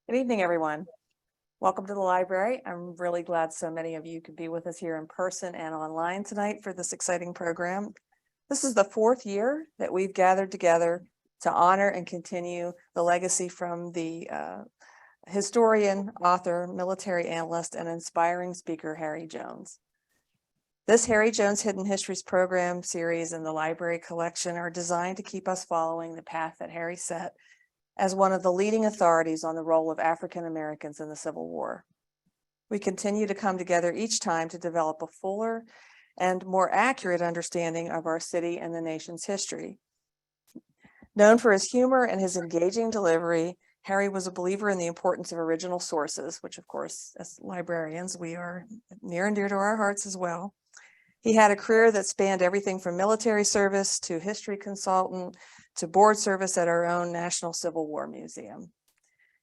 Good evening, everyone. Welcome to the library. I'm really glad so many of you could be with us here in person and online tonight for this exciting program. This is the fourth year that we've gathered together to honor and continue the legacy from the historian, author, military analyst, and inspiring speaker, Harry Jones. This Harry Jones Hidden Histories program series and the library collection are designed to keep us following the path that Harry set as one of the leading authorities on the role of African Americans in the Civil War. We continue to come together each time to develop a fuller and more accurate understanding of our city and the nation's history. Known for his humor and his engaging delivery, Harry was a believer in the importance of original sources, which of course, as librarians, we are near and dear to our hearts as well. He had a career that spanned everything from military service to history consultant to board service at our own National Civil War Museum.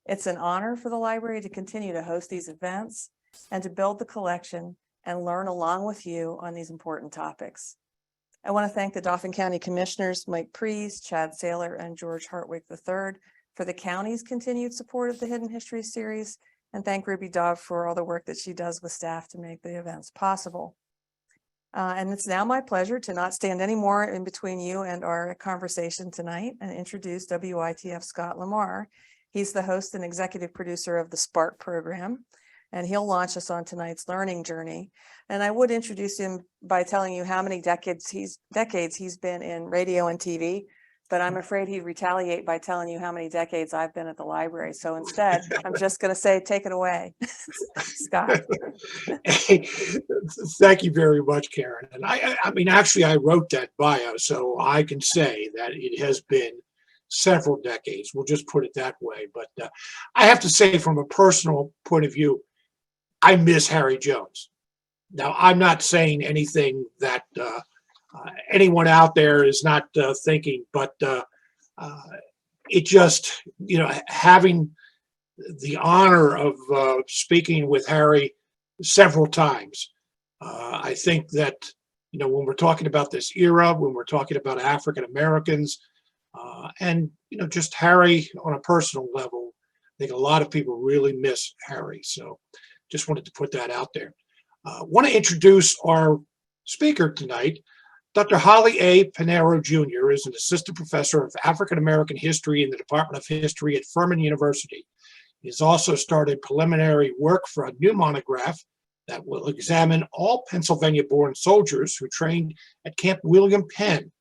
It's an honor for the library to continue to host these events and to build the collection and learn along with you on these important topics. I want to thank the Dauphin County Commissioners, Mike Prees, Chad Saylor, and George Hartwig III for the county's continued support of the Hidden History series, and thank Ruby Dove for all the work that she does with staff to make the events possible. And it's now my pleasure to not stand any more in between you and our conversation tonight and introduce WITF Scott LaMar. He's the host and executive producer of the Spark program, and he'll launch us on tonight's learning journey. And I would introduce him by telling you how many decades he's been in radio and TV, but I'm afraid he'd retaliate by telling you how many decades I've been at the library. So instead, I'm just going to say, take it away, Scott. Thank you very much, Karen. And I mean, actually, I wrote that bio, so I can say that it has been several decades. We'll just put it that way. But I have to say, from a personal point of view, I miss Harry Jones. Now, I'm not saying anything that anyone out there is not thinking, but it just, having the honor of speaking with Harry several times. I think that, when we're talking about this era, when we're talking about African Americans, and, just Harry on a personal level, I think a lot of people really miss Harry. So just wanted to put that out there. Want to introduce our speaker tonight. Dr. Holly A. Pinheiro Jr. is an assistant professor of African American history in the Department of History at Furman University. He has also started preliminary work for a new monograph that will examine all Pennsylvania-born soldiers who trained at Camp William Penn.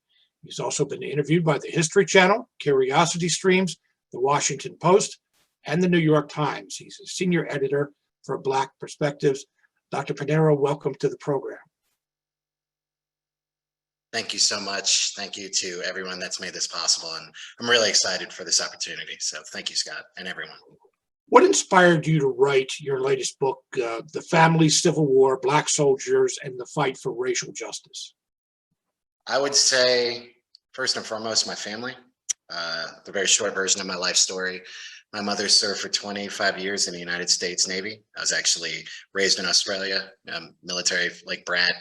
He's also been interviewed by the History Channel, Curiosity Streams, the Washington Post, and the New York Times. He's a senior editor for Black Perspectives. Dr. Pinheiro, welcome to the program. Thank you so much. Thank you to everyone that's made this possible. And I'm really excited for this opportunity. So thank you, Scott, and everyone. What inspired you to write your latest book, The Family Civil War, Black Soldiers, and the Fight for Racial Justice? I would say, first and foremost, my family. The very short version of my life story. My mother served for 25 years in the United States Navy. I was actually raised in Australia, military like Brad.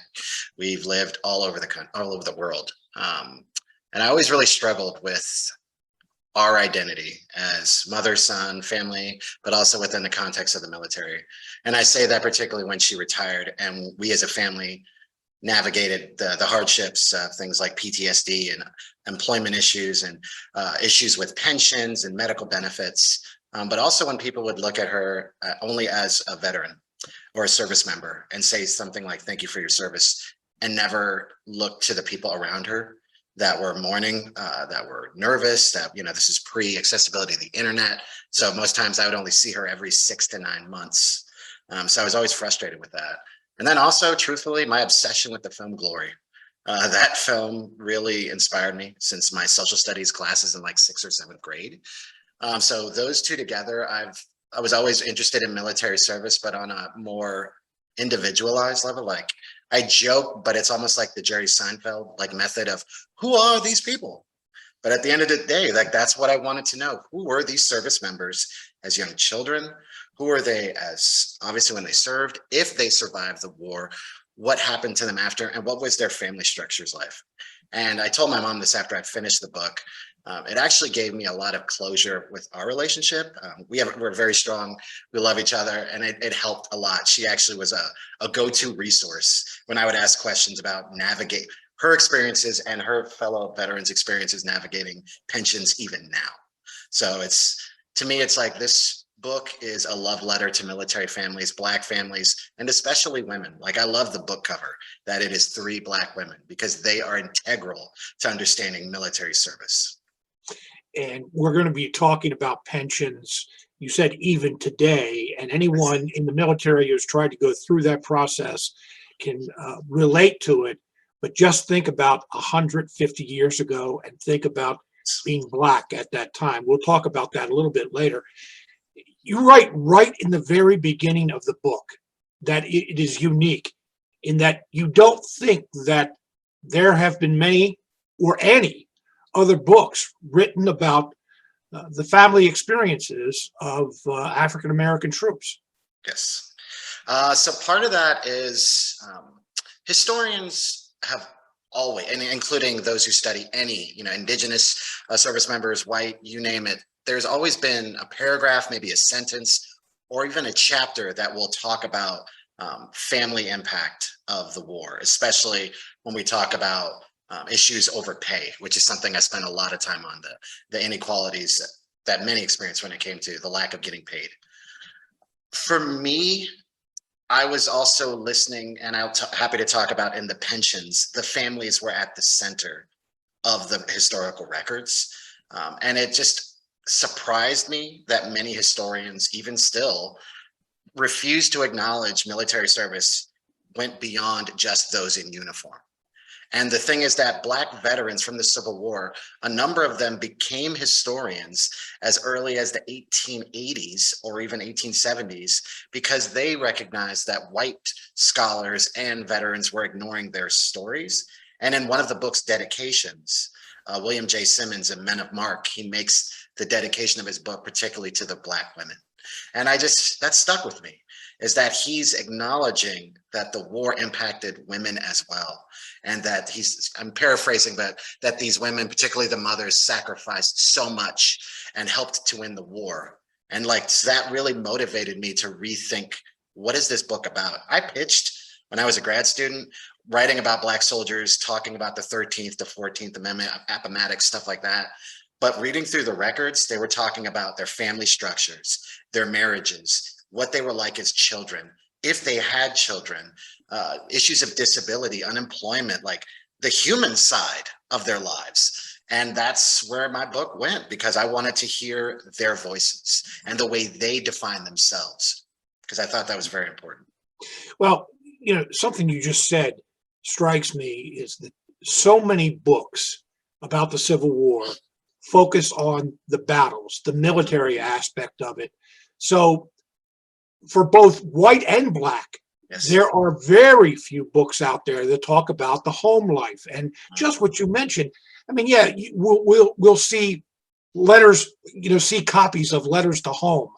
We've lived all over the world. And I always really struggled with our identity as mother, son, family, but also within the context of the military. And I say that particularly when she retired and we as a family navigated the hardships of things like PTSD and employment issues and issues with pensions and medical benefits. But also when people would look at her only as a veteran or a service member and say something like, thank you for your service, and never look to the people around her that were mourning, that were nervous, that, this is pre-accessibility of the internet. So most times I would only see her every 6 to 9 months. So I was always frustrated with that. And then also, truthfully, my obsession with the film Glory. That film really inspired me since my social studies classes in like 6th or 7th grade. So those two together, I was always interested in military service, but on a more individualized level. Like I joke, but it's almost like the Jerry Seinfeld like method of who are these people? But at the end of the day, like that's what I wanted to know. Who were these service members as young children? Who were they as obviously when they served? If they survived the war, what happened to them after? And what was their family structures like? And I told my mom this after I'd finished the book. It actually gave me a lot of closure with our relationship. We're very strong. We love each other, and it helped a lot. She actually was a go-to resource when I would ask questions about navigate her experiences and her fellow veterans' experiences navigating pensions even now. So to me, it's like this book is a love letter to military families, Black families, and especially women. Like, I love the book cover that it is 3 Black women, because they are integral to understanding military service. And we're going to be talking about pensions. You said even today, and anyone in the military who's tried to go through that process can relate to it. But just think about 150 years ago and think about being Black at that time. We'll talk about that a little bit later. You write right in the very beginning of the book that it is unique in that you don't think that there have been many or any other books written about the family experiences of African-American troops. Yes. So part of that is historians have always, and including those who study any, indigenous service members, white, you name it, there's always been a paragraph, maybe a sentence, or even a chapter that will talk about family impact of the war, especially when we talk about issues over pay, which is something I spent a lot of time on, the inequalities that many experienced when it came to the lack of getting paid. For me, I was also listening, and happy to talk about in the pensions, the families were at the center of the historical records. And it just surprised me that many historians, even still, refuse to acknowledge military service went beyond just those in uniform. And the thing is that Black veterans from the Civil War, a number of them became historians as early as the 1880s or even 1870s, because they recognized that white scholars and veterans were ignoring their stories. And in one of the book's dedications, William J. Simmons in Men of Mark, he makes the dedication of his book particularly to the Black women. And that stuck with me, is that he's acknowledging that the war impacted women as well. And that I'm paraphrasing, but that these women, particularly the mothers, sacrificed so much and helped to win the war. And that really motivated me to rethink, what is this book about? I pitched when I was a grad student, writing about Black soldiers, talking about the 13th to 14th Amendment, Appomattox, stuff like that. But reading through the records, they were talking about their family structures, their marriages, what they were like as children, if they had children, issues of disability, unemployment, like the human side of their lives. And that's where my book went, because I wanted to hear their voices and the way they define themselves, because I thought that was very important. Well, something you just said strikes me is that so many books about the Civil War focus on the battles, the military aspect of it. So for both white and Black, yes, there are very few books out there that talk about the home life. And just what you mentioned, I mean, yeah, we'll see letters, see copies of letters to home,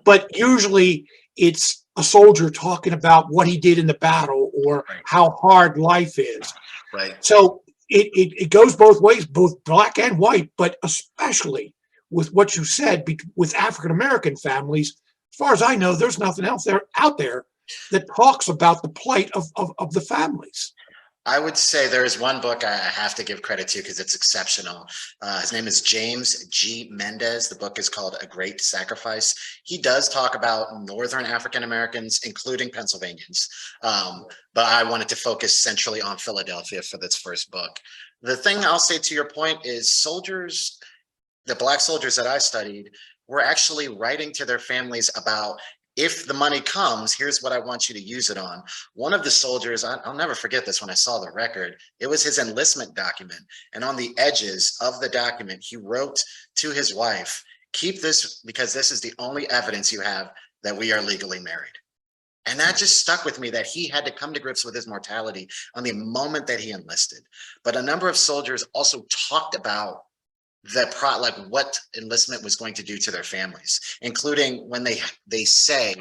but usually it's a soldier talking about what he did in the battle or how hard life is. Right. So it goes both ways, both Black and white, but especially with what you said, with African-American families, as far as I know, there's nothing else out there that talks about the plight of the families. I would say there is one book I have to give credit to because it's exceptional. His name is James G. Mendez. The book is called A Great Sacrifice. He does talk about Northern African Americans, including Pennsylvanians. But I wanted to focus centrally on Philadelphia for this first book. The thing I'll say to your point is soldiers, the Black soldiers that I studied, were actually writing to their families about, if the money comes, here's what I want you to use it on. One of the soldiers, I'll never forget this when I saw the record, it was his enlistment document. And on the edges of the document, he wrote to his wife, keep this because this is the only evidence you have that we are legally married. And that just stuck with me, that he had to come to grips with his mortality on the moment that he enlisted. But a number of soldiers also talked about what enlistment was going to do to their families, including when they say,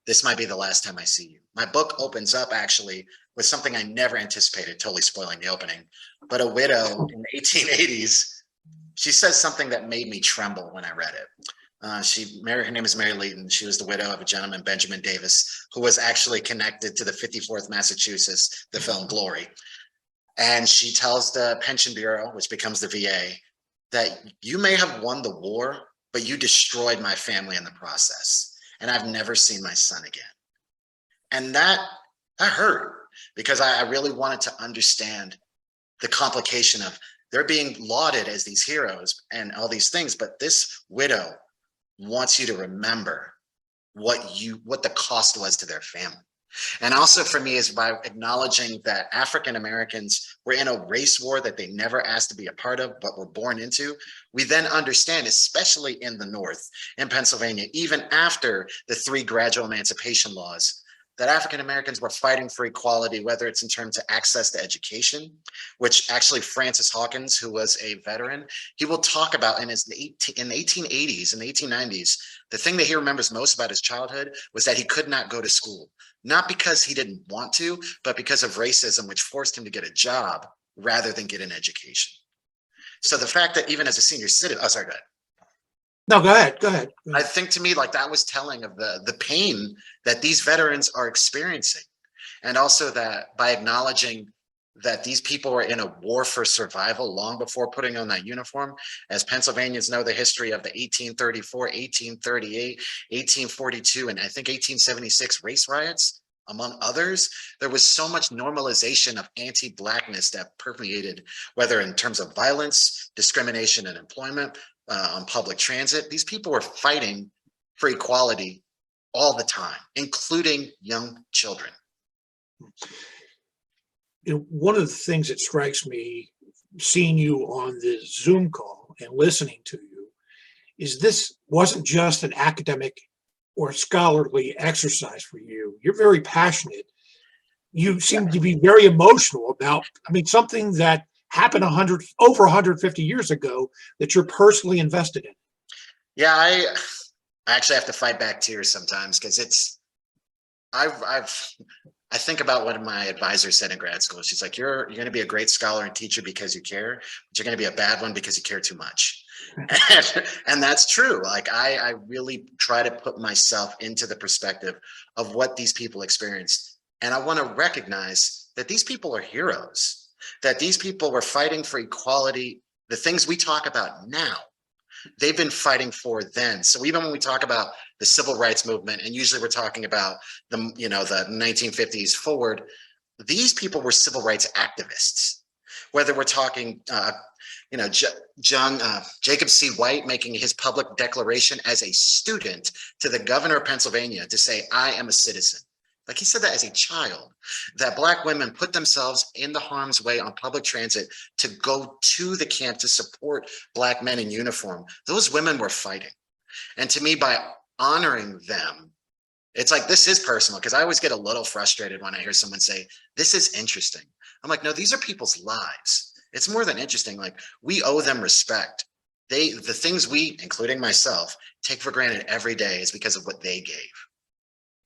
this might be the last time I see you. My book opens up actually with something I never anticipated, totally spoiling the opening, but a widow in the 1880s she says something that made me tremble when I read it. Her name is Mary Leighton. She was the widow of a gentleman, Benjamin Davis, who was actually connected to the 54th Massachusetts, the film Glory. And she tells the Pension Bureau, which becomes the VA, that you may have won the war, but you destroyed my family in the process. And I've never seen my son again. And that hurt, because I really wanted to understand the complication of they're being lauded as these heroes and all these things, but this widow wants you to remember what the cost was to their family. And also for me is by acknowledging that African Americans were in a race war that they never asked to be a part of, but were born into. We then understand, especially in the North, in Pennsylvania, even after the 3 gradual emancipation laws, that African Americans were fighting for equality, whether it's in terms of access to education, which actually Francis Hawkins, who was a veteran, he will talk about in the 1880s and the 1890s, the thing that he remembers most about his childhood was that he could not go to school, not because he didn't want to, but because of racism, which forced him to get a job rather than get an education. So the fact that even as a senior citizen, oh, sorry, go ahead. No, go ahead. Go ahead. I think to me, like that was telling of the pain that these veterans are experiencing. And also that by acknowledging that these people were in a war for survival long before putting on that uniform, as Pennsylvanians know the history of the 1834, 1838, 1842, and I think 1876 race riots, among others, there was so much normalization of anti-Blackness that permeated, whether in terms of violence, discrimination in employment, on public transit. These people were fighting for equality all the time, including young children. You know, one of the things that strikes me seeing you on this Zoom call and listening to you is this wasn't just an academic or scholarly exercise for you. You're very passionate. You seem to be very emotional about, I mean, something that happened over 150 years ago that you're personally invested in. Yeah, I actually have to fight back tears sometimes because I think about what my advisor said in grad school. She's like, you're going to be a great scholar and teacher because you care, but you're going to be a bad one because you care too much. And that's true. Like I really try to put myself into the perspective of what these people experienced. And I want to recognize that these people are heroes, that these people were fighting for equality. The things we talk about now, they've been fighting for then. So even when we talk about the civil rights movement, and usually we're talking about the 1950s forward, these people were civil rights activists. Whether we're talking, Jacob C. White making his public declaration as a student to the governor of Pennsylvania to say, I am a citizen. Like he said that as a child, that Black women put themselves in the harm's way on public transit to go to the camp to support Black men in uniform. Those women were fighting. And to me, by honoring them, it's like, this is personal, because I always get a little frustrated when I hear someone say, this is interesting. I'm like, no, these are people's lives. It's more than interesting. Like, we owe them respect. The things we, including myself, take for granted every day is because of what they gave.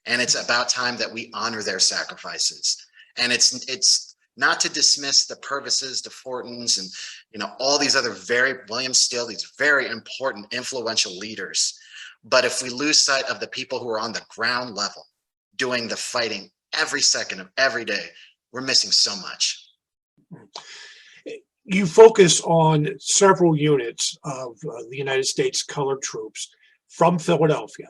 And it's about time that we honor their sacrifices. And it's not to dismiss the Purvises, the Fortons, and all these other William Steele, these very important, influential leaders. But if we lose sight of the people who are on the ground level, doing the fighting every second of every day, we're missing so much. You focus on several units of the United States colored troops from Philadelphia.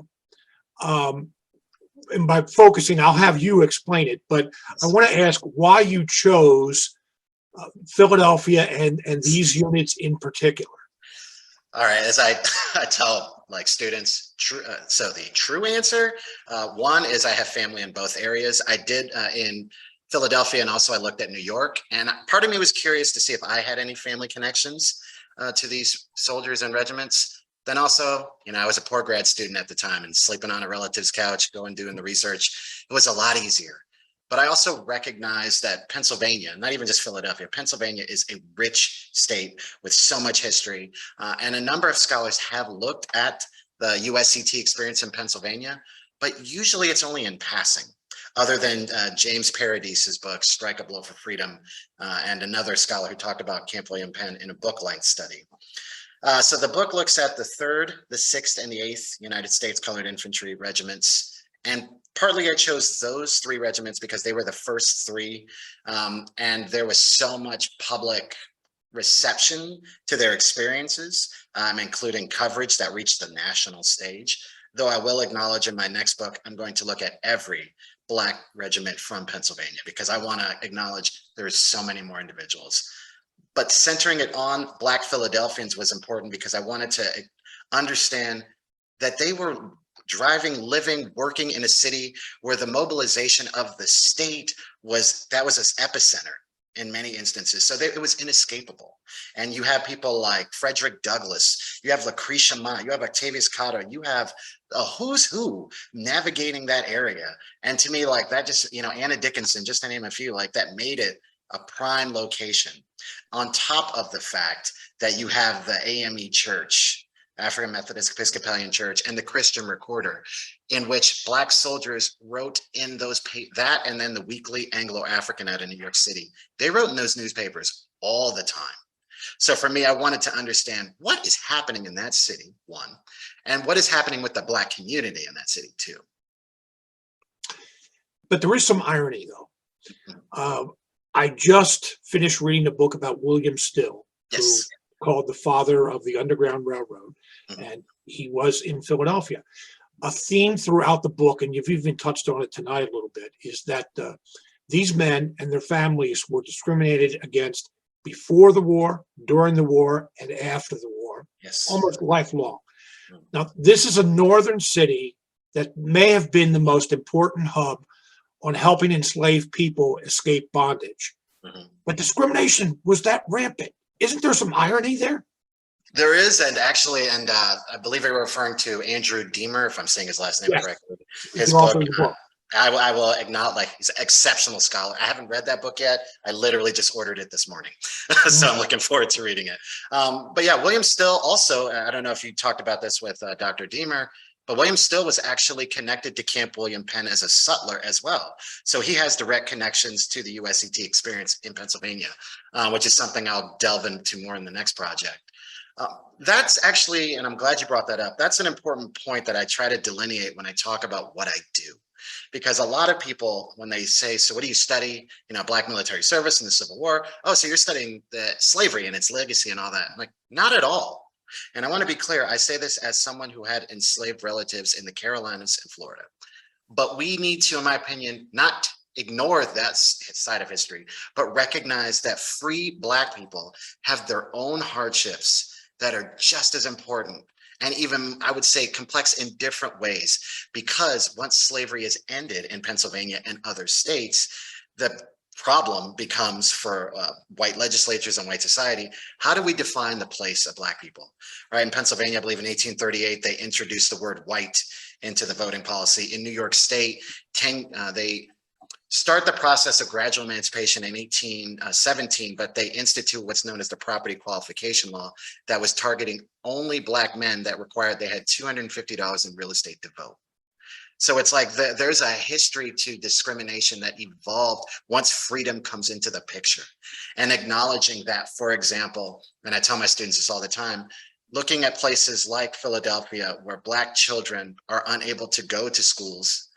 And by focusing, I'll have you explain it, but I want to ask why you chose Philadelphia and these units in particular. All right, as I tell like students, so the true answer, one is I have family in both areas. I did in Philadelphia, and also I looked at New York, and part of me was curious to see if I had any family connections to these soldiers and regiments. Then also, I was a poor grad student at the time, and sleeping on a relative's couch, doing the research, it was a lot easier. But I also recognized that Pennsylvania, not even just Philadelphia, Pennsylvania is a rich state with so much history. And a number of scholars have looked at the USCT experience in Pennsylvania, but usually it's only in passing, other than James Paradise's book, Strike a Blow for Freedom, and another scholar who talked about Camp William Penn in a book-length study. So the book looks at the 3rd, the 6th, and the 8th United States Colored Infantry regiments. And partly I chose those 3 regiments because they were the first 3. And there was so much public reception to their experiences, including coverage that reached the national stage. Though I will acknowledge in my next book, I'm going to look at every Black regiment from Pennsylvania because I want to acknowledge there's so many more individuals. But centering it on Black Philadelphians was important because I wanted to understand that they were driving, living, working in a city where the mobilization of the state was its epicenter in many instances. So it was inescapable. And you have people like Frederick Douglass, you have Lucretia Mott, you have Octavius Cotto, you have a who's who navigating that area. And to me, like that just, Anna Dickinson, just to name a few, like that made it a prime location. On top of the fact that you have the AME Church, African Methodist Episcopalian Church, and the Christian Recorder, in which Black soldiers wrote in those that, and then the Weekly Anglo-African out of New York City. They wrote in those newspapers all the time. So for me, I wanted to understand what is happening in that city, 1, and what is happening with the Black community in that city, 2. But there is some irony, though. I just finished reading a book about William Still, Yes. who called the father of the Underground Railroad, and he was in Philadelphia. A theme throughout the book, and you've even touched on it tonight a little bit, is that these men and their families were discriminated against before the war, during the war, and after the war, Yes. almost lifelong. Now, this is a northern city that may have been the most important hub on helping enslaved people escape bondage. But discrimination was that rampant. Isn't there some irony there? There is, and actually, I believe they were referring to Andrew Deemer, if I'm saying his last name correctly. His book, I will acknowledge, like, he's an exceptional scholar. I haven't read that book yet. I literally just ordered it this morning. So I'm looking forward to reading it. But yeah, William Still also, I don't know if you talked about this with Dr. Deemer, but William Still was actually connected to Camp William Penn as a sutler as well. So he has direct connections to the USCT experience in Pennsylvania, which is something I'll delve into more in the next project. That's actually, and I'm glad you brought that up, that's an important point that I try to delineate when I talk about what I do. Because a lot of people, when they say, so what do you study? Black military service and the Civil War. Oh, so you're studying the slavery and its legacy and all that. I'm like, not at all. And I want to be clear, I say this as someone who had enslaved relatives in the Carolinas and Florida. But we need to, in my opinion, not ignore that side of history, but recognize that free Black people have their own hardships that are just as important. And even, I would say, complex in different ways, because once slavery is ended in Pennsylvania and other states, the problem becomes for white legislatures and white society, how do we define the place of Black people? Right, in Pennsylvania, I believe in 1838, they introduced the word white into the voting policy. In New York State, they start the process of gradual emancipation in 1817, but they institute what's known as the property qualification law that was targeting only Black men that required they had $250 in real estate to vote. So it's like there's a history to discrimination that evolved once freedom comes into the picture. And acknowledging that, for example, and I tell my students this all the time, looking at places like Philadelphia where Black children are unable to go to schools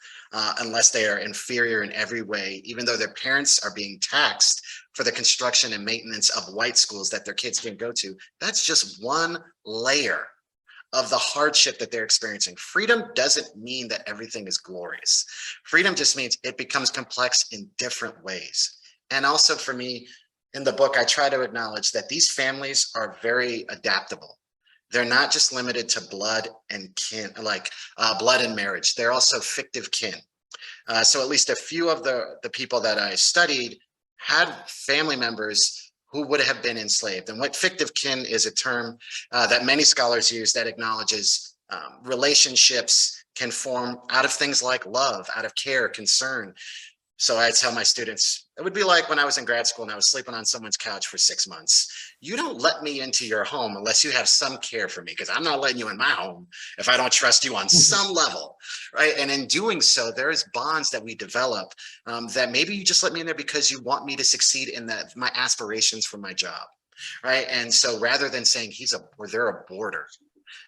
unless they are inferior in every way, even though their parents are being taxed for the construction and maintenance of white schools that their kids can go to. That's just one layer of the hardship that they're experiencing. Freedom doesn't mean that everything is glorious. Freedom just means it becomes complex in different ways. And also for me, in the book, I try to acknowledge that these families are very adaptable. They're not just limited to blood and kin, like blood and marriage. They're also fictive kin. So at least a few of the people that I studied had family members who would have been enslaved. And what fictive kin is a term that many scholars use that acknowledges relationships can form out of things like love, out of care, concern. So I tell my students, it would be like when I was in grad school and I was sleeping on someone's couch for 6 months. You don't let me into your home unless you have some care for me, because I'm not letting you in my home if I don't trust you on some level, right? And in doing so, there's bonds that we develop that maybe you just let me in there because you want me to succeed in my aspirations for my job. right? And so rather than saying or they're a border,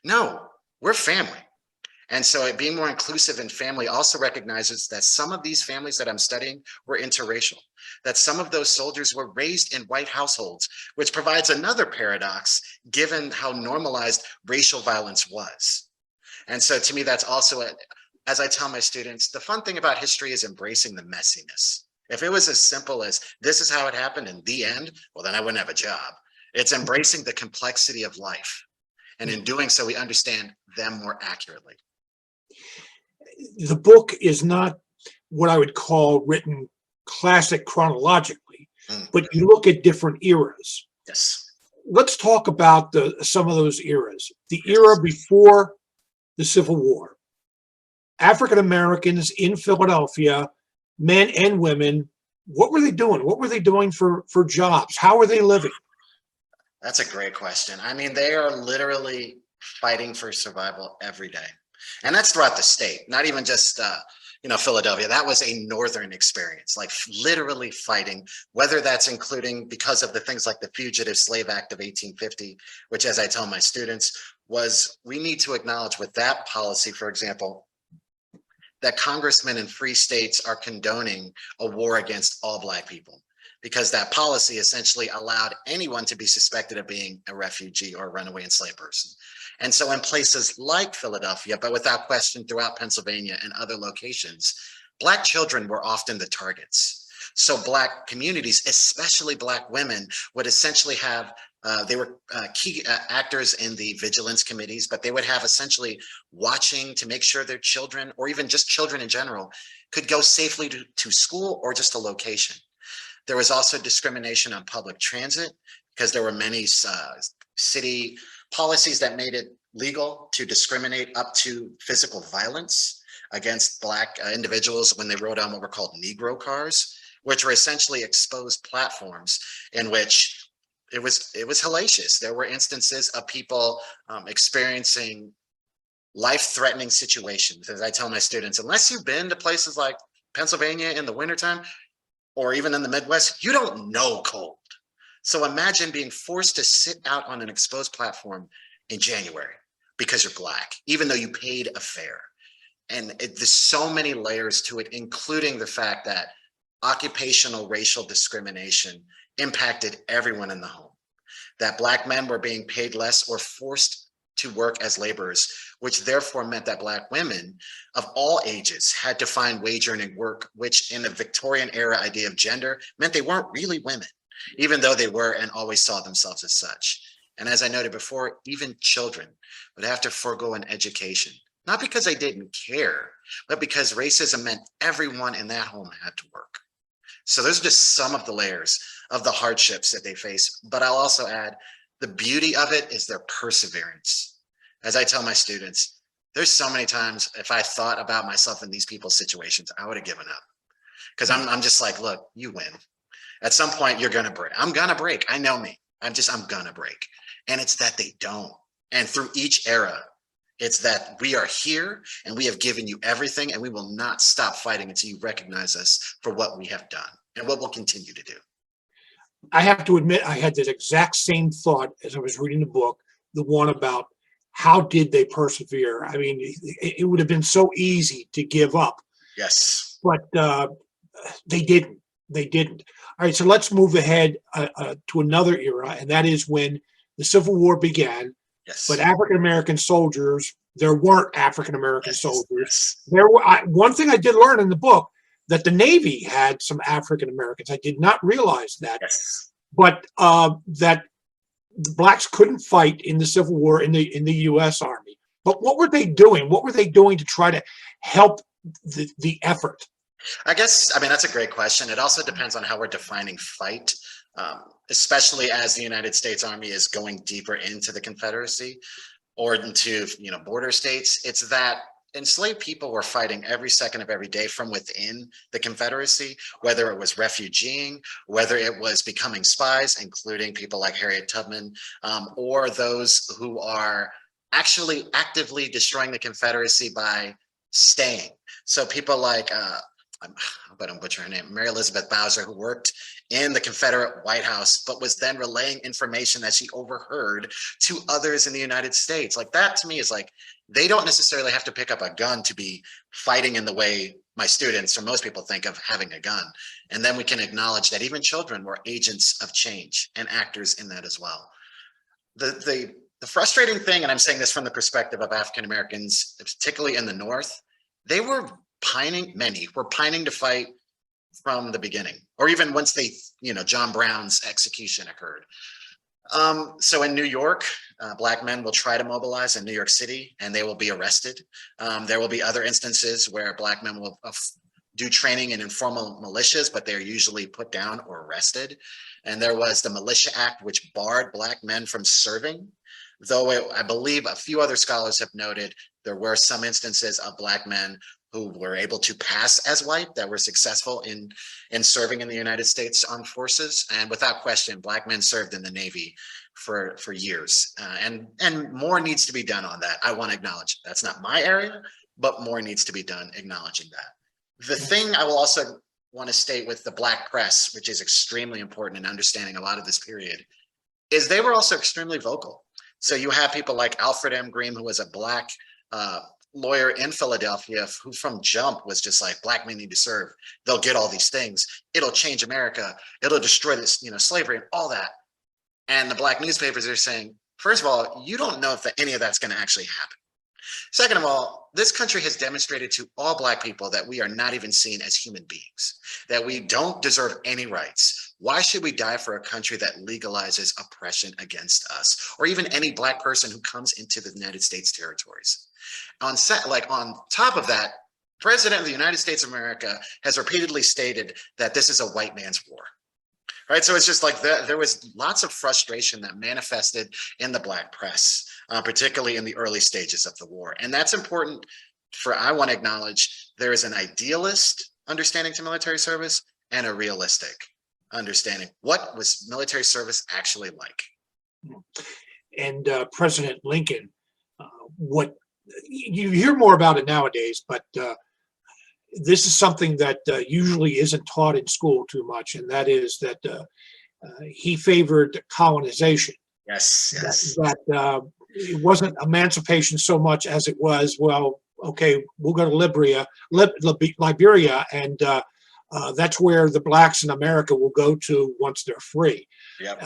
no, we're family. And so it being more inclusive in family also recognizes that some of these families that I'm studying were interracial, that some of those soldiers were raised in white households, which provides another paradox given how normalized racial violence was. And so to me, that's also, as I tell my students, the fun thing about history is embracing the messiness. If it was as simple as this is how it happened in the end, well, then I wouldn't have a job. It's embracing the complexity of life. And in doing so, we understand them more accurately. The book is not what I would call written classic chronologically, but you look at different eras. Yes. Let's talk about some of those eras. The era before the Civil War. African Americans in Philadelphia, men and women, what were they doing? What were they doing for jobs? How were they living? That's a great question. I mean, they are literally fighting for survival every day. And that's throughout the state, not even just, Philadelphia. That was a northern experience, like literally fighting, whether that's including because of the things like the Fugitive Slave Act of 1850, which, as I tell my students, we need to acknowledge with that policy, for example, that congressmen in free states are condoning a war against all Black people, because that policy essentially allowed anyone to be suspected of being a refugee or a runaway enslaved person. And so in places like Philadelphia, but without question throughout Pennsylvania and other locations, Black children were often the targets. So Black communities, especially Black women, would essentially have, they were key actors in the vigilance committees, but they would have essentially watching to make sure their children, or even just children in general, could go safely to school or just a location. There was also discrimination on public transit because there were many city policies that made it legal to discriminate up to physical violence against Black individuals when they rode on what were called Negro cars, which were essentially exposed platforms in which it was hellacious. There were instances of people experiencing life-threatening situations. As I tell my students, unless you've been to places like Pennsylvania in the wintertime, or even in the Midwest, you don't know cold. So imagine being forced to sit out on an exposed platform in January because you're Black, even though you paid a fare. And there's so many layers to it, including the fact that occupational racial discrimination impacted everyone in the home, that Black men were being paid less or forced to work as laborers, which therefore meant that Black women of all ages had to find wage earning work, which in the Victorian era idea of gender meant they weren't really women, even though they were and always saw themselves as such. And as I noted before, even children would have to forego an education, not because they didn't care, but because racism meant everyone in that home had to work. So those are just some of the layers of the hardships that they face. But I'll also add, the beauty of it is their perseverance. As I tell my students, there's so many times if I thought about myself in these people's situations, I would have given up. Because I'm just like, look, you win. At some point, you're gonna break. I'm gonna break. I know me. I'm gonna break. And it's that they don't. And through each era, it's that we are here and we have given you everything, and we will not stop fighting until you recognize us for what we have done and what we'll continue to do. I have to admit, I had that exact same thought as I was reading the book, the one about how did they persevere? I mean, it would have been so easy to give up. Yes. But they didn't. They didn't. All right, so let's move ahead to another era, and that is when the Civil War began. Yes. But African American soldiers, there weren't African American soldiers. Yes. There were one thing I did learn in the book, that the Navy had some African Americans. I did not realize that. Yes. But that the Blacks couldn't fight in the Civil War in the U.S. Army. But what were they doing? What were they doing to try to help the effort? I guess, I mean, that's a great question. It also depends on how we're defining fight, especially as the United States Army is going deeper into the Confederacy or into, border states. It's that enslaved people were fighting every second of every day from within the Confederacy, whether it was refugeeing, whether it was becoming spies, including people like Harriet Tubman, or those who are actually actively destroying the Confederacy by staying. So people like I hope I don't butcher her name, Mary Elizabeth Bowser, who worked in the Confederate White House, but was then relaying information that she overheard to others in the United States. Like that to me is like, they don't necessarily have to pick up a gun to be fighting in the way my students or most people think of having a gun. And then we can acknowledge that even children were agents of change and actors in that as well. The frustrating thing, and I'm saying this from the perspective of African Americans, particularly in the North, they were many were pining to fight from the beginning, or even once they, John Brown's execution occurred. So in New York, Black men will try to mobilize in New York City and they will be arrested. There will be other instances where Black men will do training in informal militias, but they're usually put down or arrested. And there was the Militia Act, which barred Black men from serving. Though I believe a few other scholars have noted there were some instances of Black men who were able to pass as white that were successful in serving in the United States Armed Forces. And without question, Black men served in the Navy for years. And more needs to be done on that. I want to acknowledge that's not my area, but more needs to be done acknowledging that. The thing I will also want to state with the Black press, which is extremely important in understanding a lot of this period, is they were also extremely vocal. So you have people like Alfred M. Green, who was a Black lawyer in Philadelphia, who from jump was just like, Black men need to serve. They'll get all these things. It'll change America. It'll destroy this, slavery and all that. And the Black newspapers are saying, first of all, you don't know if any of that's going to actually happen. Second of all, this country has demonstrated to all Black people that we are not even seen as human beings, that we don't deserve any rights. Why should we die for a country that legalizes oppression against us, or even any Black person who comes into the United States territories? On top of that, President of the United States of America has repeatedly stated that this is a white man's war. Right, so it's just like there was lots of frustration that manifested in the Black press, particularly in the early stages of the war. And that's important I want to acknowledge there is an idealist understanding to military service and a realistic understanding. What was military service actually like? And President Lincoln, what you hear more about it nowadays, but this is something that usually isn't taught in school too much, and that is that he favored colonization. Yes. That it wasn't emancipation so much as it was, well, okay, we'll go to Liberia, and that's where the Blacks in America will go to once they're free. Yep.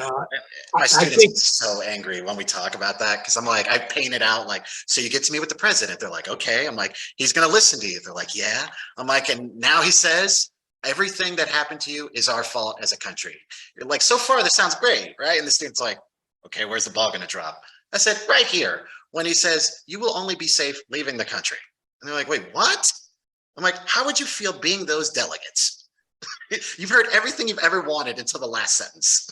My students are so angry when we talk about that, because I'm like, I paint it out like, so you get to meet with the president. They're like, okay. I'm like, he's going to listen to you. They're like, yeah. I'm like, and now he says, everything that happened to you is our fault as a country. You're like, so far, this sounds great, right? And the student's like, okay, where's the ball going to drop? I said, right here, when he says, you will only be safe leaving the country. And they're like, wait, what? I'm like, how would you feel being those delegates? You've heard everything you've ever wanted until the last sentence.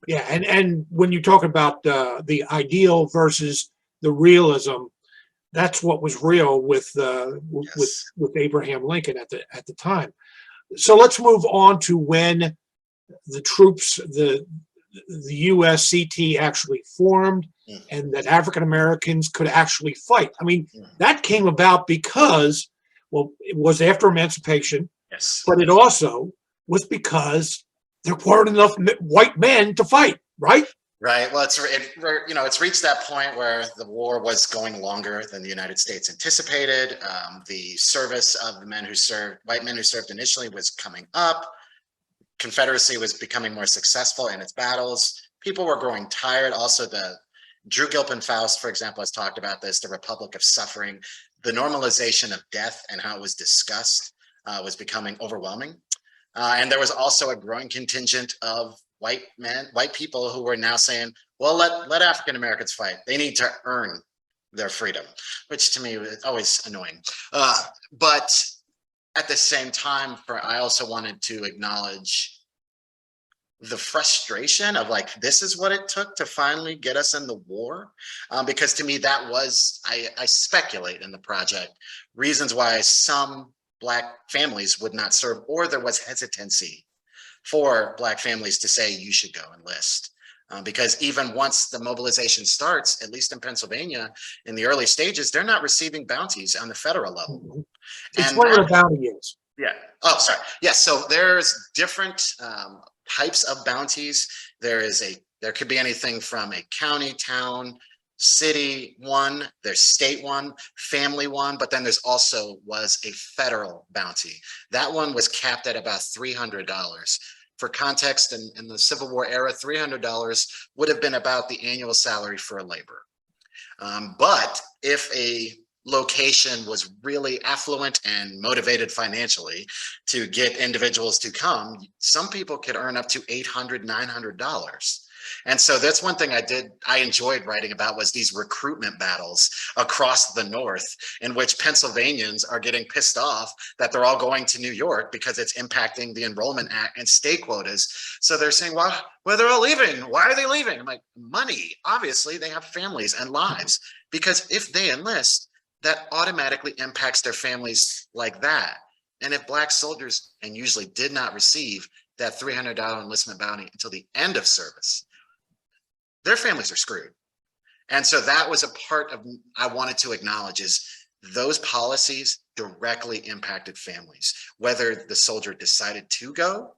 Yeah, and when you talk about the ideal versus the realism, that's what was real with Abraham Lincoln at the time. So let's move on to when the troops, the USCT actually formed, and that African Americans could actually fight. I mean, that came about because, well, it was after emancipation, yes, but it also was because there weren't enough white men to fight, right? Right. Well, it's reached that point where the war was going longer than the United States anticipated. The service of the white men who served initially was coming up. Confederacy was becoming more successful in its battles. People were growing tired. Also, Drew Gilpin Faust, for example, has talked about this, the Republic of Suffering, the normalization of death and how it was discussed was becoming overwhelming. And there was also a growing contingent of white people who were now saying, well, let African Americans fight. They need to earn their freedom, which to me is always annoying. But at the same time, I also wanted to acknowledge the frustration of like, this is what it took to finally get us in the war. Because to me, that was, I speculate in the project, reasons why some Black families would not serve, or there was hesitancy for Black families to say you should go enlist. Because even once the mobilization starts, at least in Pennsylvania, in the early stages, they're not receiving bounties on the federal level. Explain what a bounty is. Yeah. Oh, sorry. Yeah. So there's different types of bounties. There could be anything from a county, town, city one, there's state one, family one, but then there's also was a federal bounty. That one was capped at about $300. For context, in the Civil War era, $300 would have been about the annual salary for a laborer. But if a location was really affluent and motivated financially to get individuals to come, some people could earn up to $800, $900. And so that's one thing I enjoyed writing about was these recruitment battles across the North in which Pennsylvanians are getting pissed off that they're all going to New York because it's impacting the Enrollment Act and state quotas. So they're saying, well, they're all leaving. Why are they leaving? I'm like, money. Obviously, they have families and lives, because if they enlist, that automatically impacts their families like that. And if Black soldiers, and usually did not receive that $300 enlistment bounty until the end of service, their families are screwed. And so that was a part of I wanted to acknowledge is those policies directly impacted families, whether the soldier decided to go,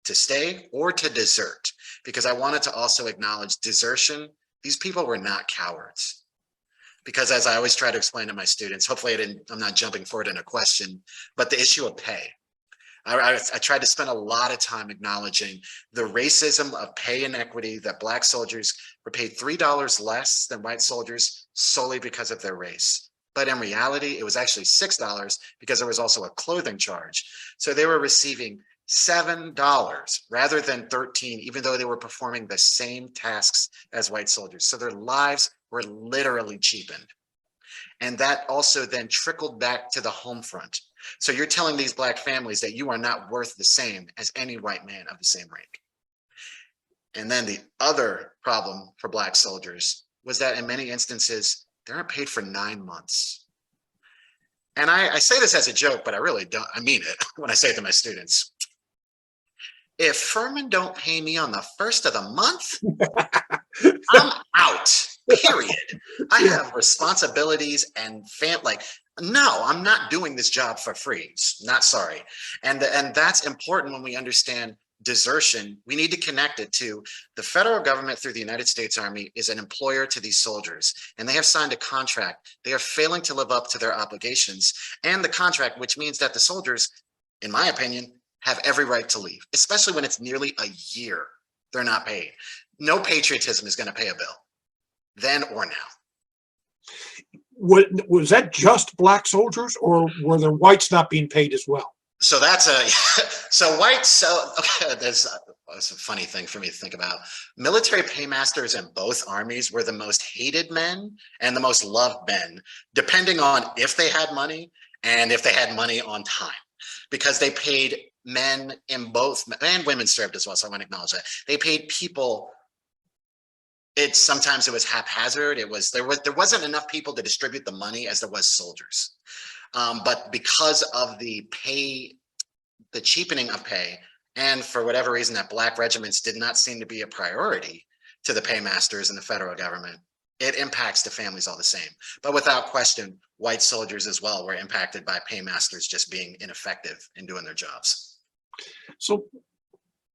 to stay, or to desert. Because I wanted to also acknowledge desertion. These people were not cowards. Because as I always try to explain to my students, hopefully I'm not jumping forward in a question, but the issue of pay. I tried to spend a lot of time acknowledging the racism of pay inequity, that Black soldiers were paid $3 less than white soldiers solely because of their race. But in reality, it was actually $6 because there was also a clothing charge. So they were receiving $7 rather than 13, even though they were performing the same tasks as white soldiers. So their lives were literally cheapened. And that also then trickled back to the home front. So you're telling these Black families that you are not worth the same as any white man of the same rank. And then the other problem for Black soldiers was that in many instances, they aren't paid for 9 months. And I say this as a joke, but I really don't, I mean it when I say it to my students. If Furman don't pay me on the first of the month, I'm out, period. I have responsibilities and no, I'm not doing this job for free. Not sorry. And that's important when we understand desertion. We need to connect it to the federal government through the United States Army is an employer to these soldiers, and they have signed a contract. They are failing to live up to their obligations and the contract, which means that the soldiers, in my opinion, have every right to leave, especially when it's nearly a year they're not paid. No patriotism is going to pay a bill, then or now. Was that just Black soldiers, or were there whites not being paid as well? So that's okay, that's a funny thing for me to think about. Military paymasters in both armies were the most hated men and the most loved men, depending on if they had money and if they had money on time, because they paid men in both, and women served as well. So I want to acknowledge that they paid people. Sometimes it was haphazard. There wasn't enough people to distribute the money as there was soldiers. But because of the cheapening of pay, and for whatever reason that Black regiments did not seem to be a priority to the paymasters and the federal government, it impacts the families all the same. But without question, white soldiers as well were impacted by paymasters just being ineffective in doing their jobs. So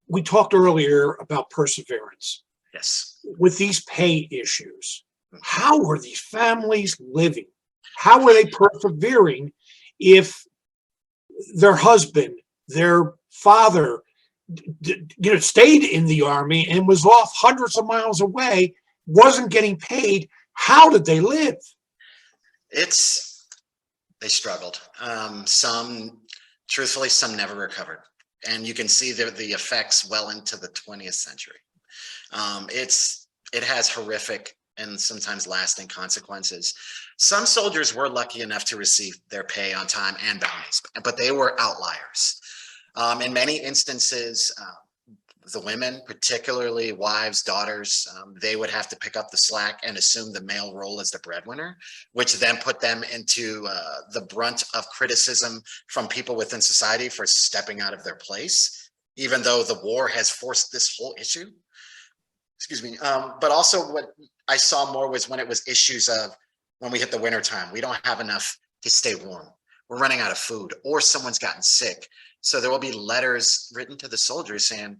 we talked earlier about perseverance. Yes. With these pay issues, how are these families living? How are they persevering if their husband, their father, stayed in the Army and was off hundreds of miles away, wasn't getting paid? How did they live? They struggled. Truthfully, some never recovered. And you can see the effects well into the 20th century. It has horrific and sometimes lasting consequences. Some soldiers were lucky enough to receive their pay on time and bounties, but they were outliers. In many instances, the women, particularly wives, daughters, they would have to pick up the slack and assume the male role as the breadwinner, which then put them into the brunt of criticism from people within society for stepping out of their place, even though the war has forced this whole issue. Excuse me. But also what I saw more was when it was issues of when we hit the winter time, we don't have enough to stay warm. we're running out of food, or someone's gotten sick. So there will be letters written to the soldiers saying,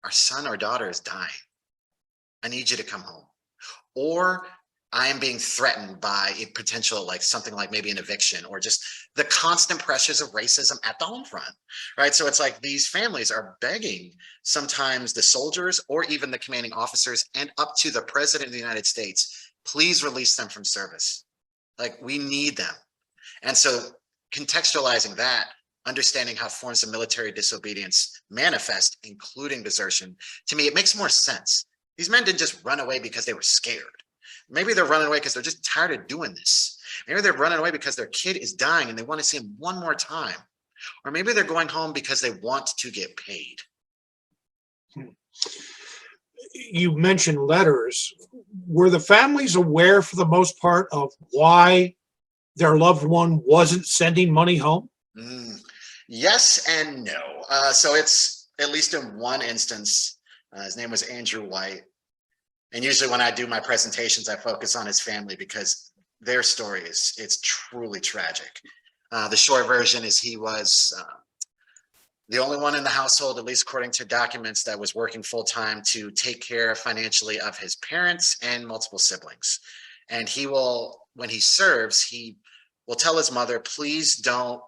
our son or daughter is dying. I need you to come home. Or I am being threatened by a potential, like something like maybe an eviction, or just the constant pressures of racism at the home front, right? So it's like these families are begging sometimes the soldiers or even the commanding officers and up to the president of the United States, please release them from service. Like, we need them. And so contextualizing that, understanding how forms of military disobedience manifest, including desertion, to me, it makes more sense. These men didn't just run away because they were scared. Maybe they're running away because they're just tired of doing this. Maybe they're running away because their kid is dying and they want to see him one more time. Or maybe they're going home because they want to get paid. You mentioned letters. Were the families aware for the most part of why their loved one wasn't sending money home? Yes and no. So it's, at least in one instance, his name was Andrew White. And usually when I do my presentations, I focus on his family because their story it's truly tragic. The short version is he was the only one in the household, at least according to documents, that was working full time to take care financially of his parents and multiple siblings. And he will, when he serves, he will tell his mother, please don't,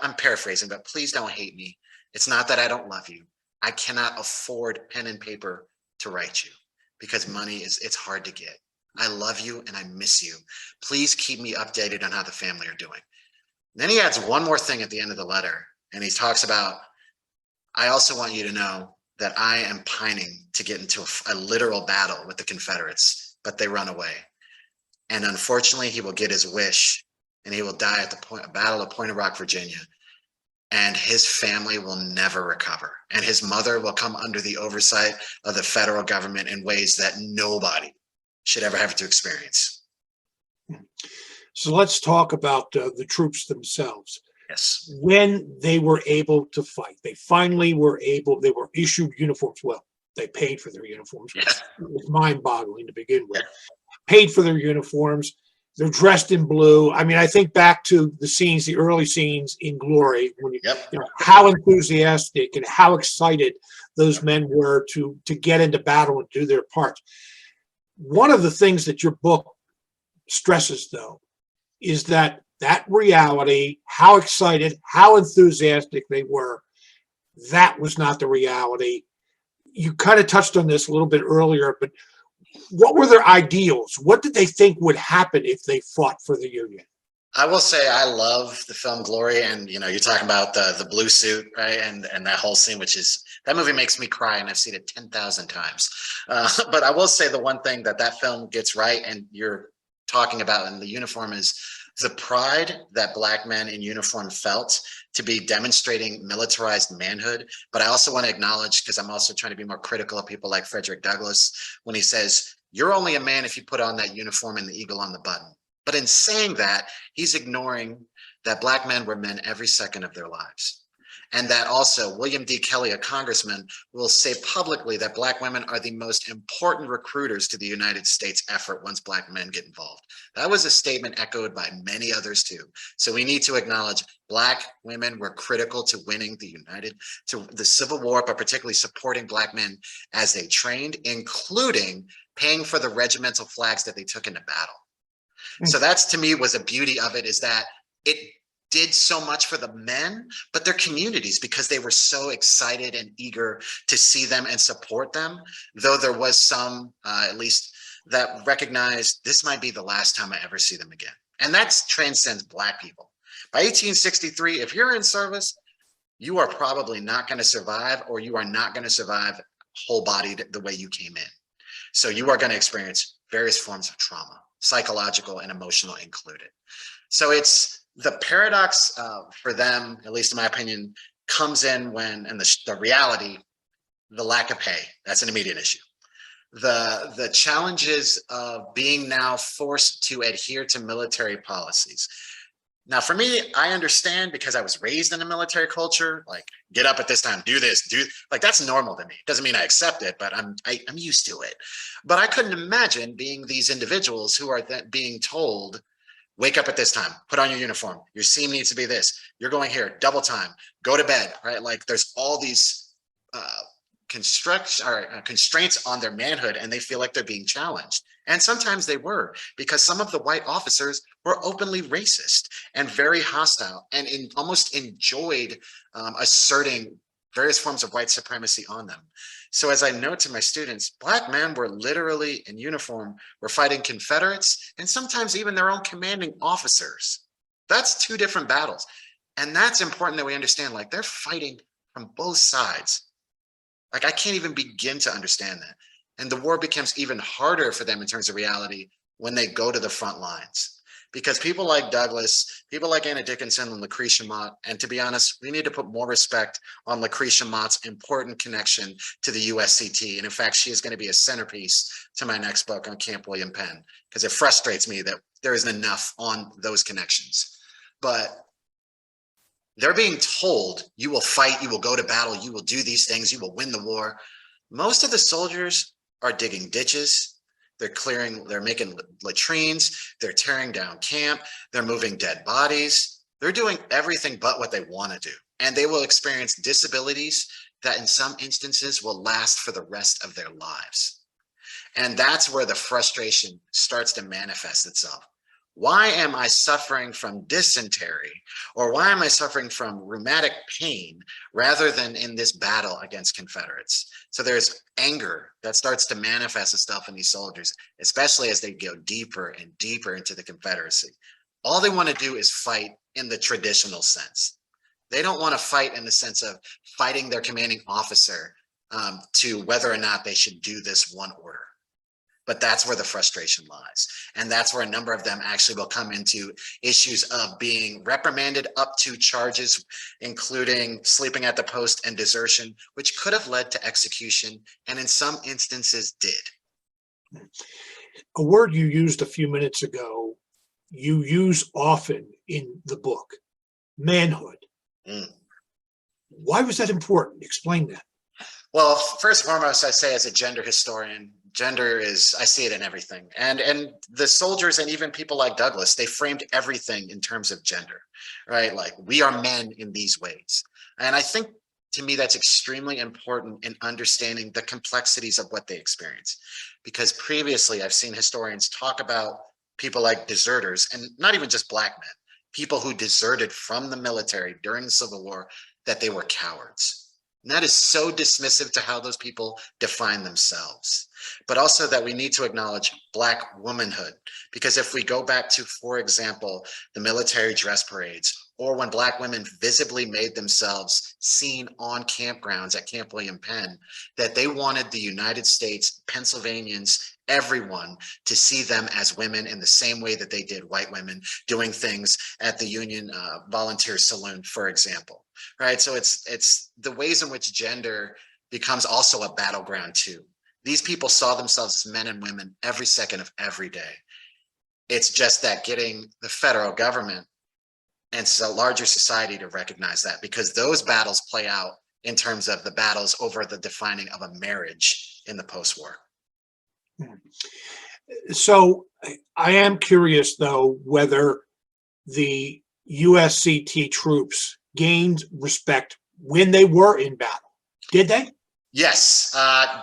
I'm paraphrasing, but please don't hate me. It's not that I don't love you. I cannot afford pen and paper to write you because money it's hard to get. I love you and I miss you. Please keep me updated on how the family are doing. And then he adds one more thing at the end of the letter. And he talks about, I also want you to know that I am pining to get into a literal battle with the Confederates, but they run away. And unfortunately, he will get his wish and he will die at the Battle of Point of Rock, Virginia. And his family will never recover. And his mother will come under the oversight of the federal government in ways that nobody should ever have to experience. So let's talk about the troops themselves. Yes. When they were able to fight, they finally were able, they were issued uniforms. Well, they paid for their uniforms, which was mind-boggling to begin with. Paid for their uniforms. They're dressed in blue. I mean, I think back to the scenes, the early scenes in Glory, when you know, how enthusiastic and how excited those men were to get into battle and do their parts. One of the things that your book stresses, though, is that reality, how excited, how enthusiastic they were, that was not the reality. You kind of touched on this a little bit earlier, but what were their ideals? What did they think would happen if they fought for the Union? I will say I love the film Glory, and you know, you're talking about the blue suit, right? And that whole scene, which is, that movie makes me cry, and I've seen it 10,000 times. But I will say the one thing that film gets right, and you're talking about in the uniform, is the pride that Black men in uniform felt to be demonstrating militarized manhood. But I also want to acknowledge, because I'm also trying to be more critical of people like Frederick Douglass, when he says, you're only a man if you put on that uniform and the eagle on the button. But in saying that, he's ignoring that Black men were men every second of their lives. And that also William D. Kelly, a congressman, will say publicly that Black women are the most important recruiters to the United States effort once Black men get involved. That was a statement echoed by many others too. So we need to acknowledge Black women were critical to winning to the Civil War, but particularly supporting Black men as they trained, including paying for the regimental flags that they took into battle. So that's, to me, was a beauty of it, is that it did so much for the men, but their communities, because they were so excited and eager to see them and support them, though there was some, at least, that recognized this might be the last time I ever see them again. And that transcends Black people. By 1863, if you're in service, you are probably not going to survive, or you are not going to survive whole-bodied the way you came in. So you are going to experience various forms of trauma, psychological and emotional included. So it's the paradox for them, at least in my opinion, comes in when, and the reality, the lack of pay, that's an immediate issue. The challenges of being now forced to adhere to military policies. Now, for me, I understand, because I was raised in a military culture, like, get up at this time, do this, like, that's normal to me. Doesn't mean I accept it, but I'm used to it. But I couldn't imagine being these individuals who are being told, wake up at this time, put on your uniform, your seam needs to be this, you're going here, double time, go to bed, right? Like there's all these constraints on their manhood, and they feel like they're being challenged. And sometimes they were, because some of the white officers were openly racist and very hostile, and almost enjoyed asserting various forms of white supremacy on them. So as I note to my students, Black men were literally in uniform, were fighting Confederates, and sometimes even their own commanding officers. That's two different battles. And that's important that we understand, like they're fighting from both sides. Like I can't even begin to understand that. And the war becomes even harder for them in terms of reality when they go to the front lines. Because people like Douglas, people like Anna Dickinson and Lucretia Mott, and to be honest, we need to put more respect on Lucretia Mott's important connection to the USCT. And in fact, she is going to be a centerpiece to my next book on Camp William Penn, because it frustrates me that there isn't enough on those connections. But they're being told, you will fight, you will go to battle, you will do these things, you will win the war. Most of the soldiers are digging ditches. They're making latrines, they're tearing down camp, they're moving dead bodies. They're doing everything but what they want to do. And they will experience disabilities that in some instances will last for the rest of their lives. And that's where the frustration starts to manifest itself. Why am I suffering from dysentery, or why am I suffering from rheumatic pain rather than in this battle against Confederates? So there's anger that starts to manifest itself in these soldiers, especially as they go deeper and deeper into the Confederacy. All they want to do is fight in the traditional sense. They don't want to fight in the sense of fighting their commanding officer to whether or not they should do this one order. But that's where the frustration lies. And that's where a number of them actually will come into issues of being reprimanded up to charges, including sleeping at the post and desertion, which could have led to execution, and in some instances did. A word you used a few minutes ago, you use often in the book, manhood. Why was that important? Explain that. Well, first and foremost, I say as a gender historian, gender is, I see it in everything. And the soldiers and even people like Douglas, they framed everything in terms of gender, right? Like we are men in these ways. And I think to me, that's extremely important in understanding the complexities of what they experience. Because previously I've seen historians talk about people like deserters, and not even just Black men, people who deserted from the military during the Civil War, that they were cowards. And that is so dismissive to how those people define themselves. But also that we need to acknowledge Black womanhood. Because if we go back to, for example, the military dress parades, or when Black women visibly made themselves seen on campgrounds at Camp William Penn, that they wanted the United States, Pennsylvanians, everyone to see them as women in the same way that they did white women doing things at the Union Volunteer Saloon, for example. Right, so it's the ways in which gender becomes also a battleground too. These people saw themselves as men and women every second of every day. It's just that getting the federal government and so larger society to recognize that, because those battles play out in terms of the battles over the defining of a marriage in the post-war. So I am curious though, whether the USCT troops gained respect when they were in battle. Did they? Yes,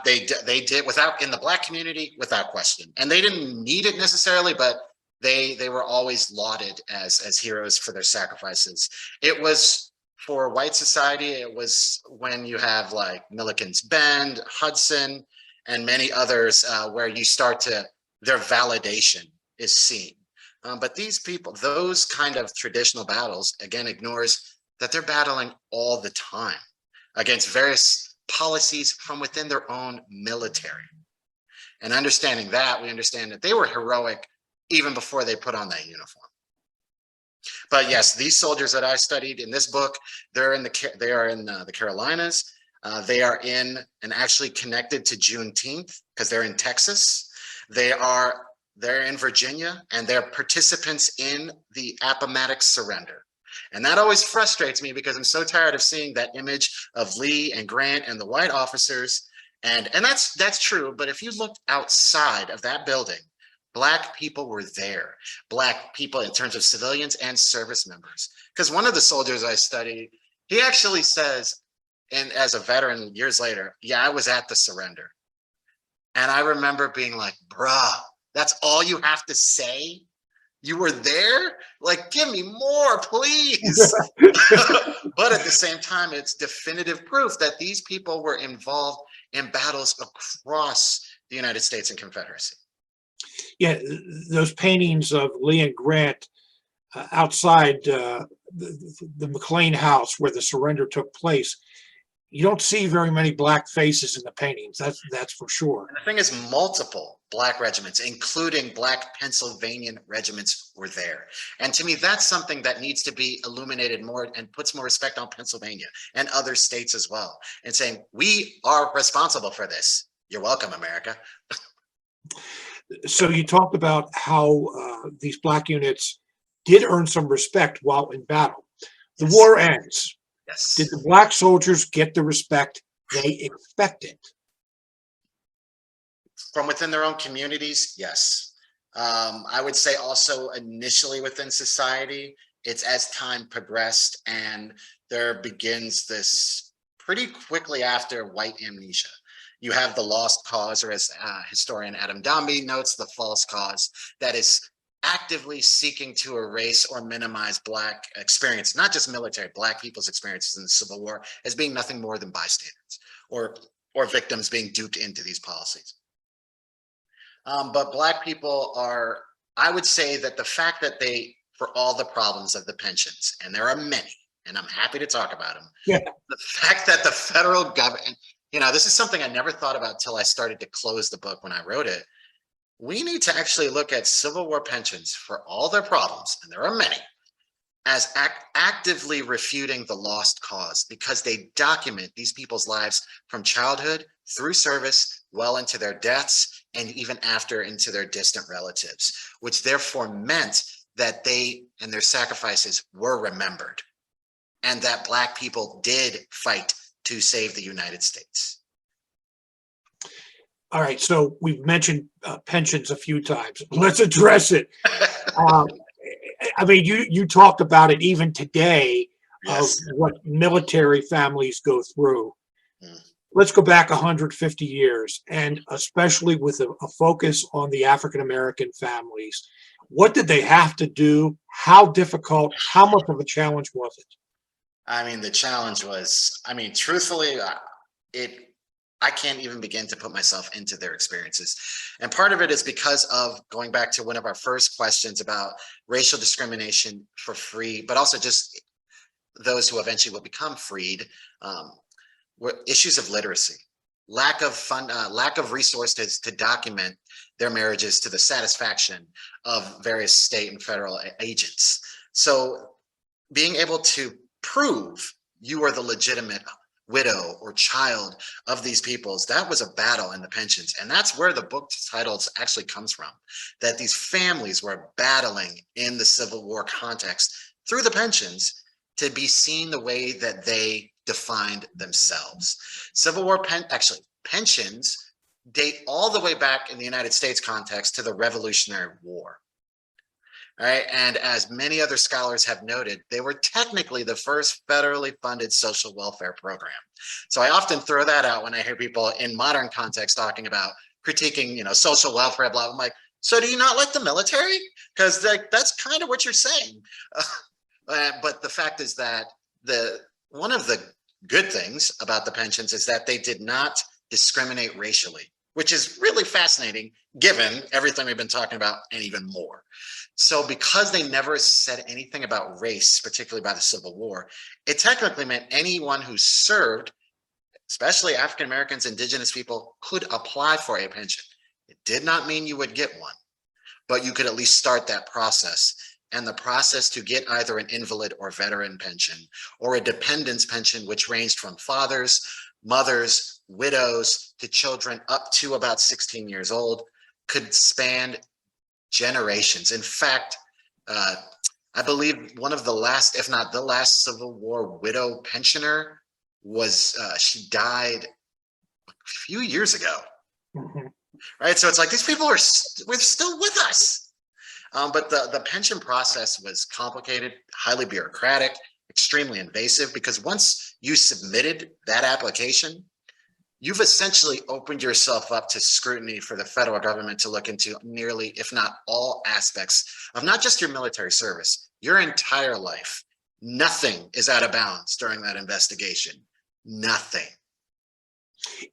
they did, without, in the Black community, without question. And they didn't need it necessarily, but they were always lauded as heroes for their sacrifices. It was for white society, it was when you have like Milliken's Bend, Hudson, and many others where you start to, their validation is seen. But these people, those kind of traditional battles, again, ignores that they're battling all the time against various policies from within their own military. And understanding that, we understand that they were heroic even before they put on that uniform. But yes, these soldiers that I studied in this book, they are in the Carolinas. They are in and actually connected to Juneteenth because they're in Texas. They're in Virginia, and they're participants in the Appomattox surrender. And that always frustrates me because I'm so tired of seeing that image of Lee and Grant and the white officers. And that's true. But if you looked outside of that building, Black people were there. Black people in terms of civilians and service members. Because one of the soldiers I studied, he actually says, and as a veteran years later, yeah, I was at the surrender. And I remember being like, bruh, that's all you have to say? You were there? Like, give me more, please. But at the same time, it's definitive proof that these people were involved in battles across the United States and Confederacy. Yeah, those paintings of Lee and Grant outside the McLean house where the surrender took place, you don't see very many Black faces in the paintings. That's for sure. And the thing is, multiple Black regiments, including Black Pennsylvanian regiments, were there. And to me, that's something that needs to be illuminated more and puts more respect on Pennsylvania and other states as well. And saying, we are responsible for this. You're welcome, America. So you talked about how these Black units did earn some respect while in battle. The Yes. war ends. Yes. Did the Black soldiers get the respect they expected? From within their own communities, yes. I would say also initially within society, it's as time progressed and there begins this pretty quickly after white amnesia. You have the lost cause, or as historian Adam Dombey notes, the false cause that is actively seeking to erase or minimize Black experience, not just military, Black people's experiences in the Civil War as being nothing more than bystanders or victims being duped into these policies. But Black people are, I would say that the fact that they, for all the problems of the pensions, and there are many, and I'm happy to talk about them, Yeah. the fact that the federal government, you know, this is something I never thought about till I started to close the book when I wrote it. We need to actually look at Civil War pensions for all their problems, and there are many, as actively refuting the lost cause, because they document these people's lives from childhood through service, well into their deaths, and even after into their distant relatives, which therefore meant that they and their sacrifices were remembered, and that Black people did fight to save the United States. All right, so we've mentioned pensions a few times. Let's address it. I mean, you talked about it even today, Yes. of what military families go through. Mm. Let's go back 150 years, and especially with a focus on the African-American families. What did they have to do? How difficult? How much of a challenge was it? I mean, the challenge was, I mean, truthfully, I can't even begin to put myself into their experiences. And part of it is because of going back to one of our first questions about racial discrimination for free, but also just those who eventually will become freed, were issues of literacy, lack of resources to document their marriages to the satisfaction of various state and federal agents. So being able to prove you are the legitimate widow or child of these peoples, that was a battle in the pensions. And that's where the book titles actually comes from, that these families were battling in the Civil War context through the pensions to be seen the way that they defined themselves. Civil War pensions date all the way back in the United States context to the Revolutionary War. Right. And as many other scholars have noted, they were technically the first federally funded social welfare program. So I often throw that out when I hear people in modern context talking about critiquing, you know, social welfare, blah. I'm like, so do you not like the military? Because like, that's kind of what you're saying. But the fact is that one of the good things about the pensions is that they did not discriminate racially, which is really fascinating given everything we've been talking about and even more. So because they never said anything about race, particularly by the Civil War, it technically meant anyone who served, especially African Americans, indigenous people, could apply for a pension. It did not mean you would get one, but you could at least start that process. And the process to get either an invalid or veteran pension or a dependence pension, which ranged from fathers, mothers, widows to children up to about 16 years old, could span generations. In fact, I believe one of the last, if not the last, Civil War widow pensioner was, she died a few years ago. Mhm. right? So it's like these people are we're still with us. But the pension process was complicated, highly bureaucratic, extremely invasive, because once you submitted that application, you've essentially opened yourself up to scrutiny for the federal government to look into nearly, if not all aspects of not just your military service, your entire life. Nothing is out of bounds during that investigation. Nothing.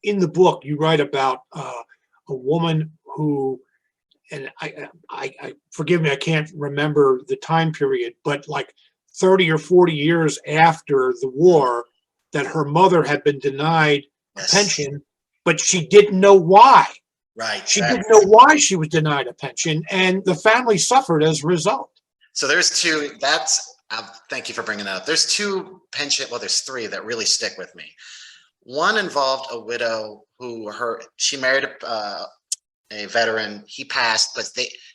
In the book, you write about a woman who, and I forgive me, I can't remember the time period, but like 30 or 40 years after the war, that her mother had been denied a Yes. pension, but she didn't know why. Right. She didn't know why she was denied a pension, and the family suffered as a result. So there's two, thank you for bringing that up. There's two pension, well, there's three that really stick with me. One involved a widow who she married a veteran. He passed, but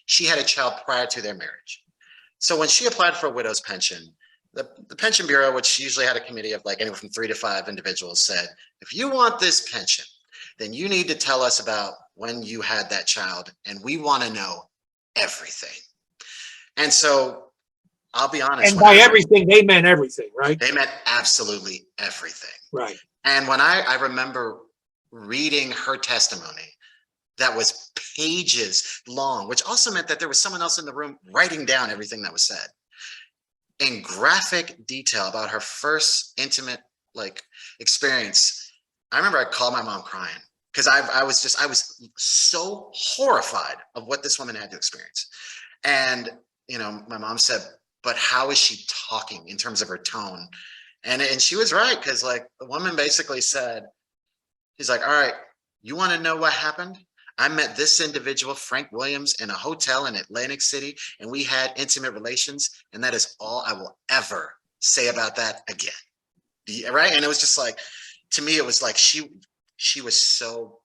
she had a child prior to their marriage. So when she applied for a widow's pension, the Pension Bureau, which usually had a committee of like anywhere from 3 to 5 individuals, said, if you want this pension, then you need to tell us about when you had that child, and we want to know everything. And so I'll be honest. And by everything, they meant everything, right? They meant absolutely everything. Right. And when I remember reading her testimony, that was pages long, which also meant that there was someone else in the room writing down everything that was said in graphic detail about her first intimate experience. I remember I called my mom crying because I was so horrified of what this woman had to experience. And, my mom said, but how is she talking in terms of her tone? And she was right, because the woman basically said, she's like, all right, you want to know what happened? I met this individual, Frank Williams, in a hotel in Atlantic City, and we had intimate relations, and that is all I will ever say about that again. Right? And it was just to me, it was like she was so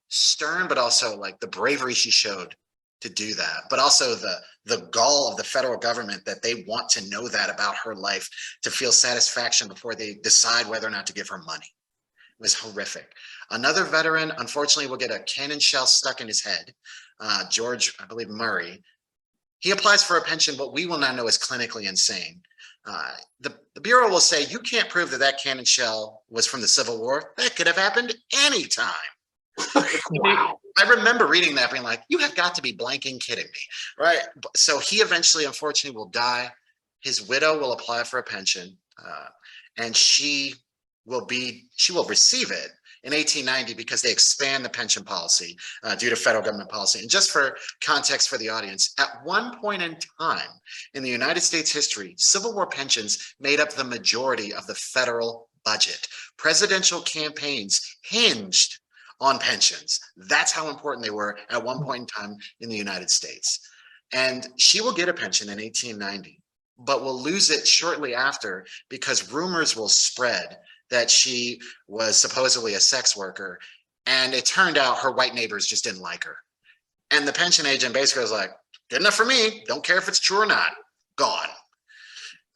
stern, but also the bravery she showed to do that, but also the gall of the federal government that they want to know that about her life to feel satisfaction before they decide whether or not to give her money. It was horrific. Another veteran, unfortunately, will get a cannon shell stuck in his head. George, I believe Murray, he applies for a pension, but we will not know is clinically insane. The Bureau will say, you can't prove that cannon shell was from the Civil War. That could have happened anytime. Wow. I remember reading that being like, you have got to be blanking kidding me, right? So he eventually, unfortunately, will die. His widow will apply for a pension, and she will receive it in 1890 because they expand the pension policy due to federal government policy. And just for context for the audience, at one point in time in the United States history, Civil War pensions made up the majority of the federal budget. Presidential campaigns hinged on pensions. That's how important they were at one point in time in the United States. And she will get a pension in 1890, but will lose it shortly after because rumors will spread that she was supposedly a sex worker. And it turned out her white neighbors just didn't like her. And the pension agent basically was like, good enough for me. Don't care if it's true or not. Gone.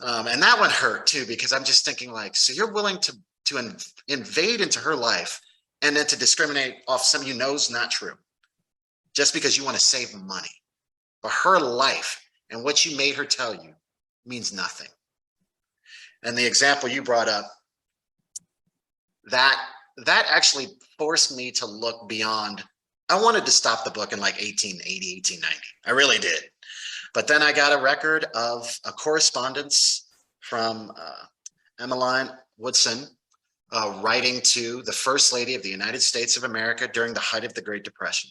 And that one hurt too, because I'm just thinking so you're willing to invade into her life and then to discriminate off some is not true, just because you want to save money. But her life and what you made her tell you means nothing. And the example you brought up, that actually forced me to look beyond. I wanted to stop the book in 1880, 1890. I really did. But then I got a record of a correspondence from Emmeline Woodson, writing to the First Lady of the United States of America during the height of the Great Depression.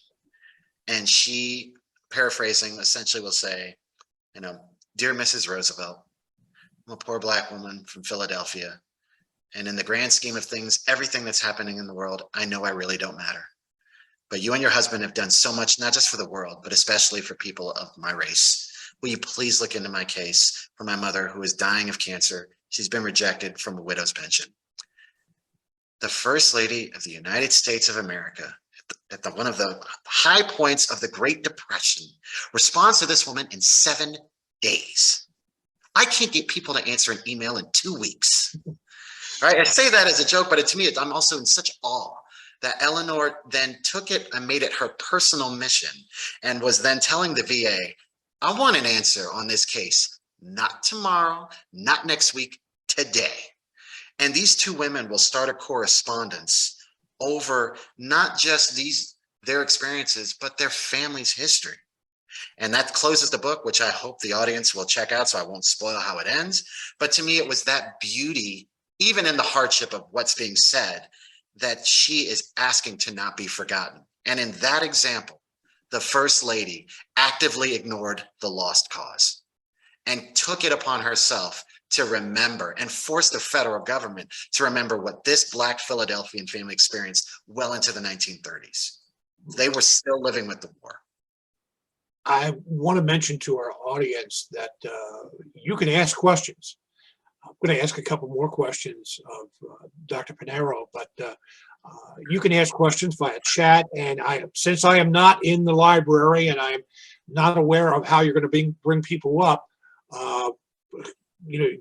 And she, paraphrasing, essentially will say, dear Mrs. Roosevelt, I'm a poor Black woman from Philadelphia. And in the grand scheme of things, everything that's happening in the world, I know I really don't matter. But you and your husband have done so much, not just for the world, but especially for people of my race. Will you please look into my case for my mother who is dying of cancer? She's been rejected from a widow's pension. The First Lady of the United States of America, at one of the high points of the Great Depression, responds to this woman in 7 days. I can't get people to answer an email in 2 weeks. Right? I say that as a joke, but to me, I'm also in such awe that Eleanor then took it and made it her personal mission and was then telling the VA, I want an answer on this case, not tomorrow, not next week, today. And these two women will start a correspondence over not just their experiences, but their family's history. And that closes the book, which I hope the audience will check out, so I won't spoil how it ends. But to me, it was that beauty, even in the hardship of what's being said, that she is asking to not be forgotten. And in that example, the First Lady actively ignored the lost cause and took it upon herself to remember and force the federal government to remember what this Black Philadelphian family experienced well into the 1930s. They were still living with the war. I want to mention to our audience that you can ask questions. I'm going to ask a couple more questions of Dr. Pinheiro, but you can ask questions via chat. And since I am not in the library and I'm not aware of how you're going to bring people up,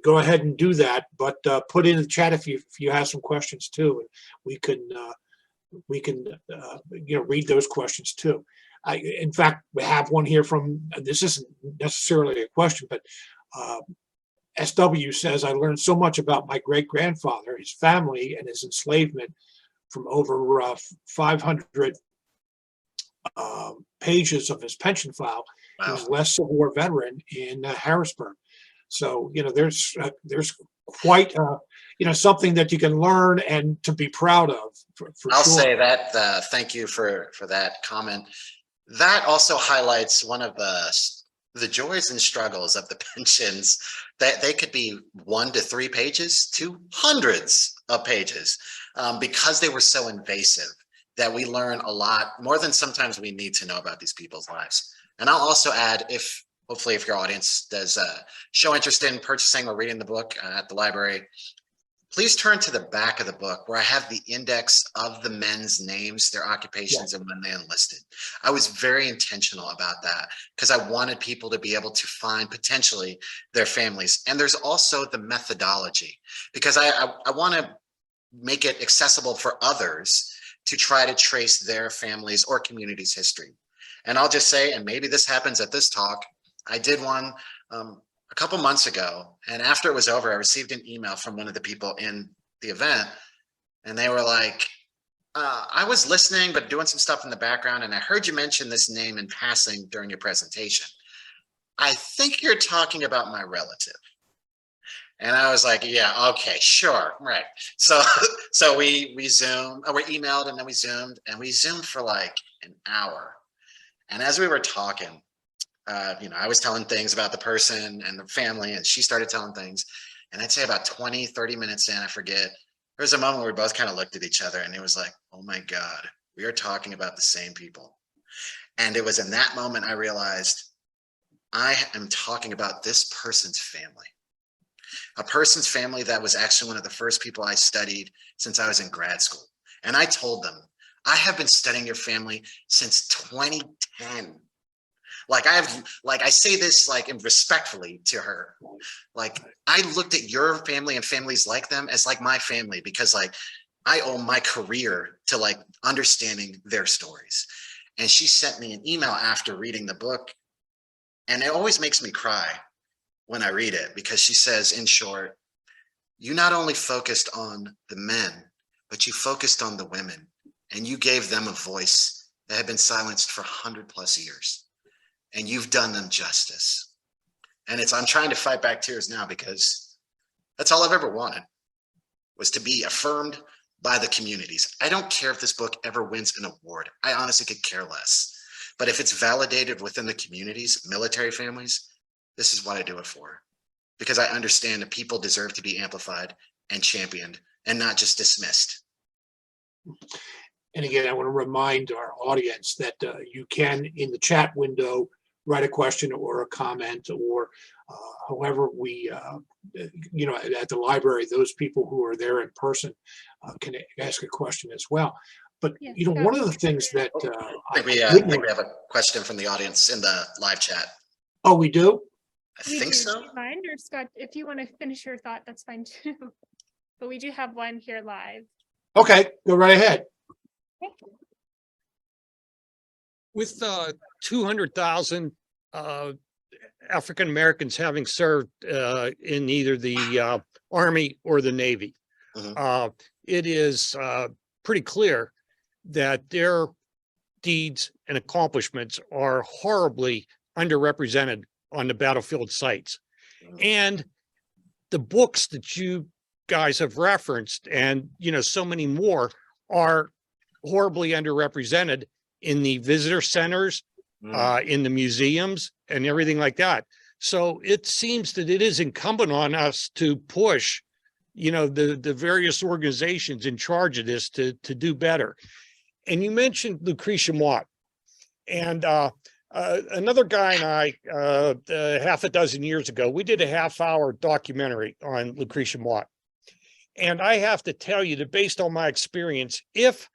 go ahead and do that. But put in the chat if you have some questions too, and we can read those questions too. In fact, we have one here this isn't necessarily a question, but SW says, I learned so much about my great-grandfather, his family, and his enslavement from over 500 pages of his pension file. Wow. He was less Civil War veteran in Harrisburg. So, there's quite, something that you can learn and to be proud of. I'll sure. say that, thank you for that comment. That also highlights one of the joys and struggles of the pensions, that they could be 1 to 3 pages to hundreds of pages, because they were so invasive that we learn a lot more than sometimes we need to know about these people's lives. And I'll also add, hopefully if your audience does show interest in purchasing or reading the book at the library, please turn to the back of the book where I have the index of the men's names, their occupations, and when they enlisted. I was very intentional about that because I wanted people to be able to find potentially their families. And there's also the methodology, because I want to make it accessible for others to try to trace their families or community's history. And I'll just say, and maybe this happens at this talk, I did one a couple months ago, and after it was over, I received an email from one of the people in the event, and they were like, I was listening but doing some stuff in the background, and I heard you mention this name in passing during your presentation. I think you're talking about my relative. And I was like, yeah, okay, sure, right. So we Zoomed, or we emailed, and then we Zoomed for like an hour. And as we were talking, I was telling things about the person and the family, and she started telling things. And I'd say about 20, 30 minutes in, I forget, there was a moment where we both kind of looked at each other, and it was like, oh my God, we are talking about the same people. And it was in that moment I realized I am talking about this person's family. A person's family that was actually one of the first people I studied since I was in grad school. And I told them, I have been studying your family since 2010. I say this respectfully to her. Like, I looked at your family and families like them as like my family, because I owe my career to understanding their stories. And she sent me an email after reading the book, and it always makes me cry when I read it, because she says, in short, you not only focused on the men, but you focused on the women, and you gave them a voice that had been silenced for 100+ years. And you've done them justice. And I'm trying to fight back tears now, because that's all I've ever wanted, was to be affirmed by the communities. I don't care if this book ever wins an award. I honestly could care less. But if it's validated within the communities, military families, this is what I do it for. Because I understand that people deserve to be amplified and championed and not just dismissed. And again, I want to remind our audience that you can, in the chat window, write a question or a comment, or however we, at the library, those people who are there in person can ask a question as well. But, one of the things that I think we have a question from the audience in the live chat. Oh, we do? I think so. Do you mind, or Scott, if you want to finish your thought, that's fine too. But we do have one here live. Okay, go right ahead. With 200,000 African Americans having served in either the Army or the Navy, Mhm. it is pretty clear that their deeds and accomplishments are horribly underrepresented on the battlefield sites. And the books that you guys have referenced, and so many more, are horribly underrepresented in the visitor centers, in the museums, and everything like that. So it seems that it is incumbent on us to push, the various organizations in charge of this to do better. And you mentioned Lucretia Mott, and another guy and I, half a dozen years ago, we did a half-hour documentary on Lucretia Mott. And I have to tell you that based on my experience, if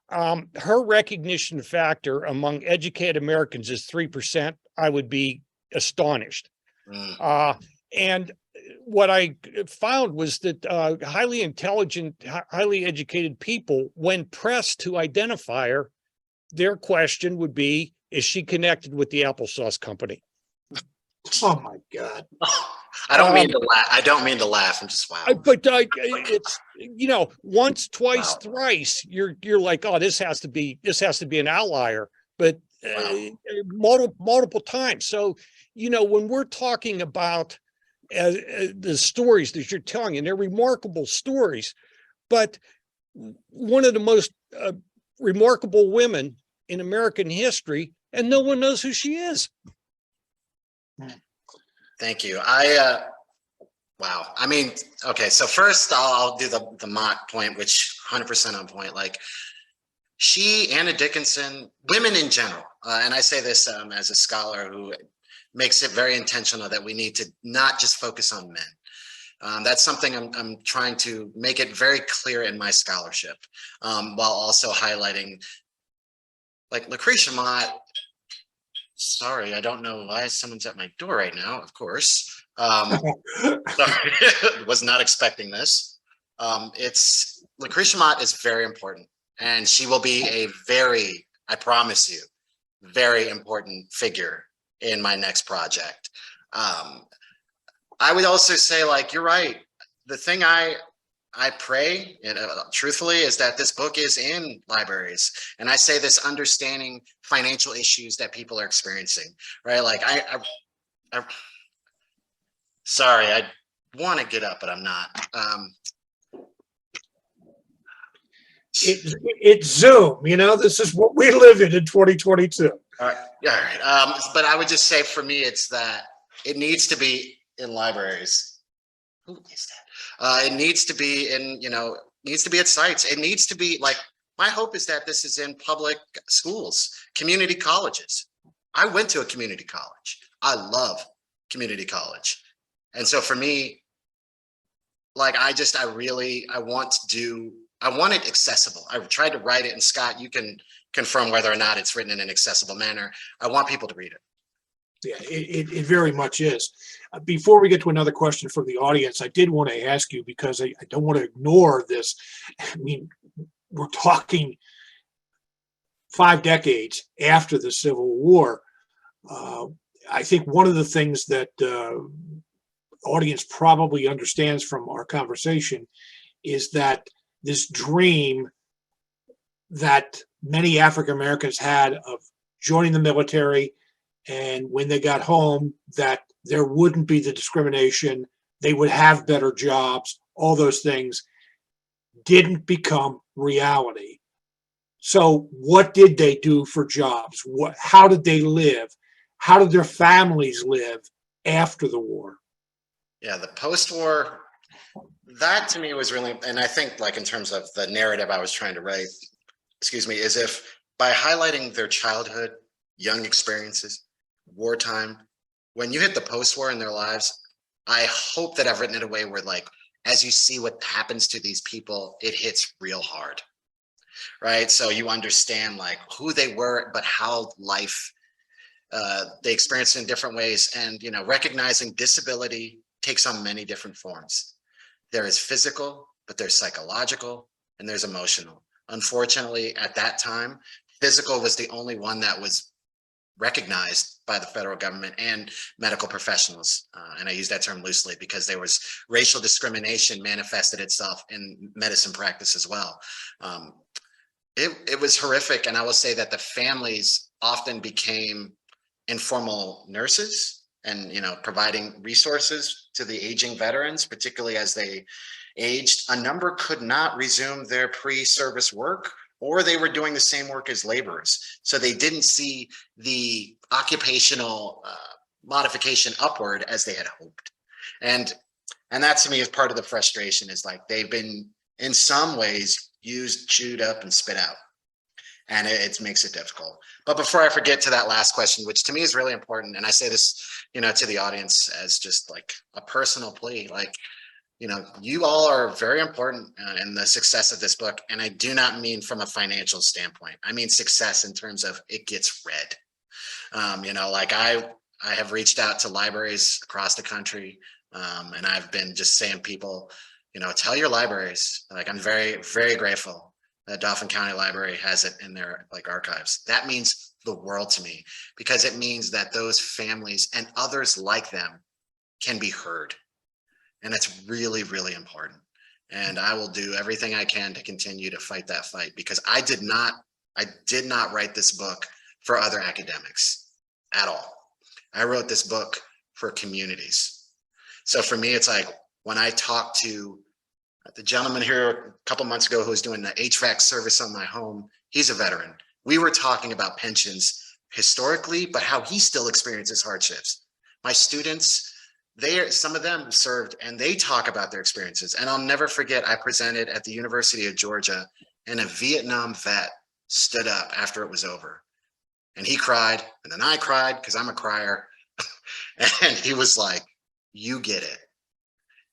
her recognition factor among educated Americans is 3%, I would be astonished. And what I found was that highly intelligent, highly educated people, when pressed to identify her, their question would be, is she connected with the applesauce company? Oh my God. I don't mean to laugh. I don't mean to laugh. I'm just wow. But it's, once, twice, Wow. thrice, you're like, oh, this has to be an outlier, but Wow. multiple times. So, when we're talking about the stories that you're telling, and they're remarkable stories, but one of the most remarkable women in American history, and no one knows who she is. Thank you. Wow. I mean, okay. So first I'll do the Mott point, which 100% on point. Like Anna Dickinson, women in general, and I say this as a scholar who makes it very intentional that we need to not just focus on men. That's something I'm trying to make it very clear in my scholarship, while also highlighting, like Lucretia Mott. Sorry, I don't know why someone's at my door right now. Of course, sorry, was not expecting this. It's Lucretia Mott is very important, and she will be a very, I promise you, very important figure in my next project. I would also say, like, you're right. The thing I pray, truthfully, is that this book is in libraries. And I say this understanding financial issues that people are experiencing, right? Like sorry, I want to get up, but I'm not. It's Zoom, this is what we live in 2022. All right. But I would just say, for me, it's that it needs to be in libraries. Who is that? It needs to be in, needs to be at sites. It needs to be, like, my hope is that this is in public schools, community colleges. I went to a community college. I love community college. And so for me, like, I want it accessible. I tried to write it, and Scott, you can confirm whether or not it's written in an accessible manner. I want people to read it. Yeah, it very much is. Before we get to another question from the audience, I did want to ask you, because I don't want to ignore this. I mean, we're talking 5 decades after the Civil War. I think one of the things that audience probably understands from our conversation is that this dream that many African Americans had of joining the military, and when they got home, that there wouldn't be the discrimination, they would have better jobs, all those things didn't become reality. So what did they do for jobs? How did they live? How did their families live after the war? Yeah, the post-war, that to me was really, and I think, like, in terms of the narrative I was trying to write, is if by highlighting their childhood, young experiences, wartime, when you hit the post-war in their lives, I hope that I've written it a way where, like, as you see what happens to these people, it hits real hard, right? So you understand, like, who they were, but how life, they experienced in different ways. And, recognizing disability takes on many different forms. There is physical, but there's psychological, and there's emotional. Unfortunately, at that time, physical was the only one that was recognized by the federal government and medical professionals. And I use that term loosely because there was racial discrimination manifested itself in medicine practice as well. It was horrific. And I will say that the families often became informal nurses and, providing resources to the aging veterans, particularly as they aged. A number could not resume their pre-service work, or they were doing the same work as laborers. So they didn't see the occupational modification upward as they had hoped. And that to me is part of the frustration, is like they've been in some ways used, chewed up, and spit out. And it makes it difficult. But before I forget to that last question, which to me is really important, and I say this, to the audience as just like a personal plea, like, you all are very important in the success of this book. And I do not mean from a financial standpoint. I mean success in terms of it gets read. Like I have reached out to libraries across the country, and I've been just saying, people, tell your libraries. Like, I'm very, very grateful that Dauphin County Library has it in their archives. That means the world to me, because it means that those families and others like them can be heard. And that's really, really important. And I will do everything I can to continue to fight that fight, because I did not write this book for other academics at all. I wrote this book for communities. So for me, it's like when I talk to the gentleman here a couple months ago who was doing the HVAC service on my home, he's a veteran. We were talking about pensions historically, but how he still experiences hardships. My students, some of them served, and they talk about their experiences. And I'll never forget, I presented at the University of Georgia, and a Vietnam vet stood up after it was over. And he cried, and then I cried because I'm a crier. And he was like, you get it.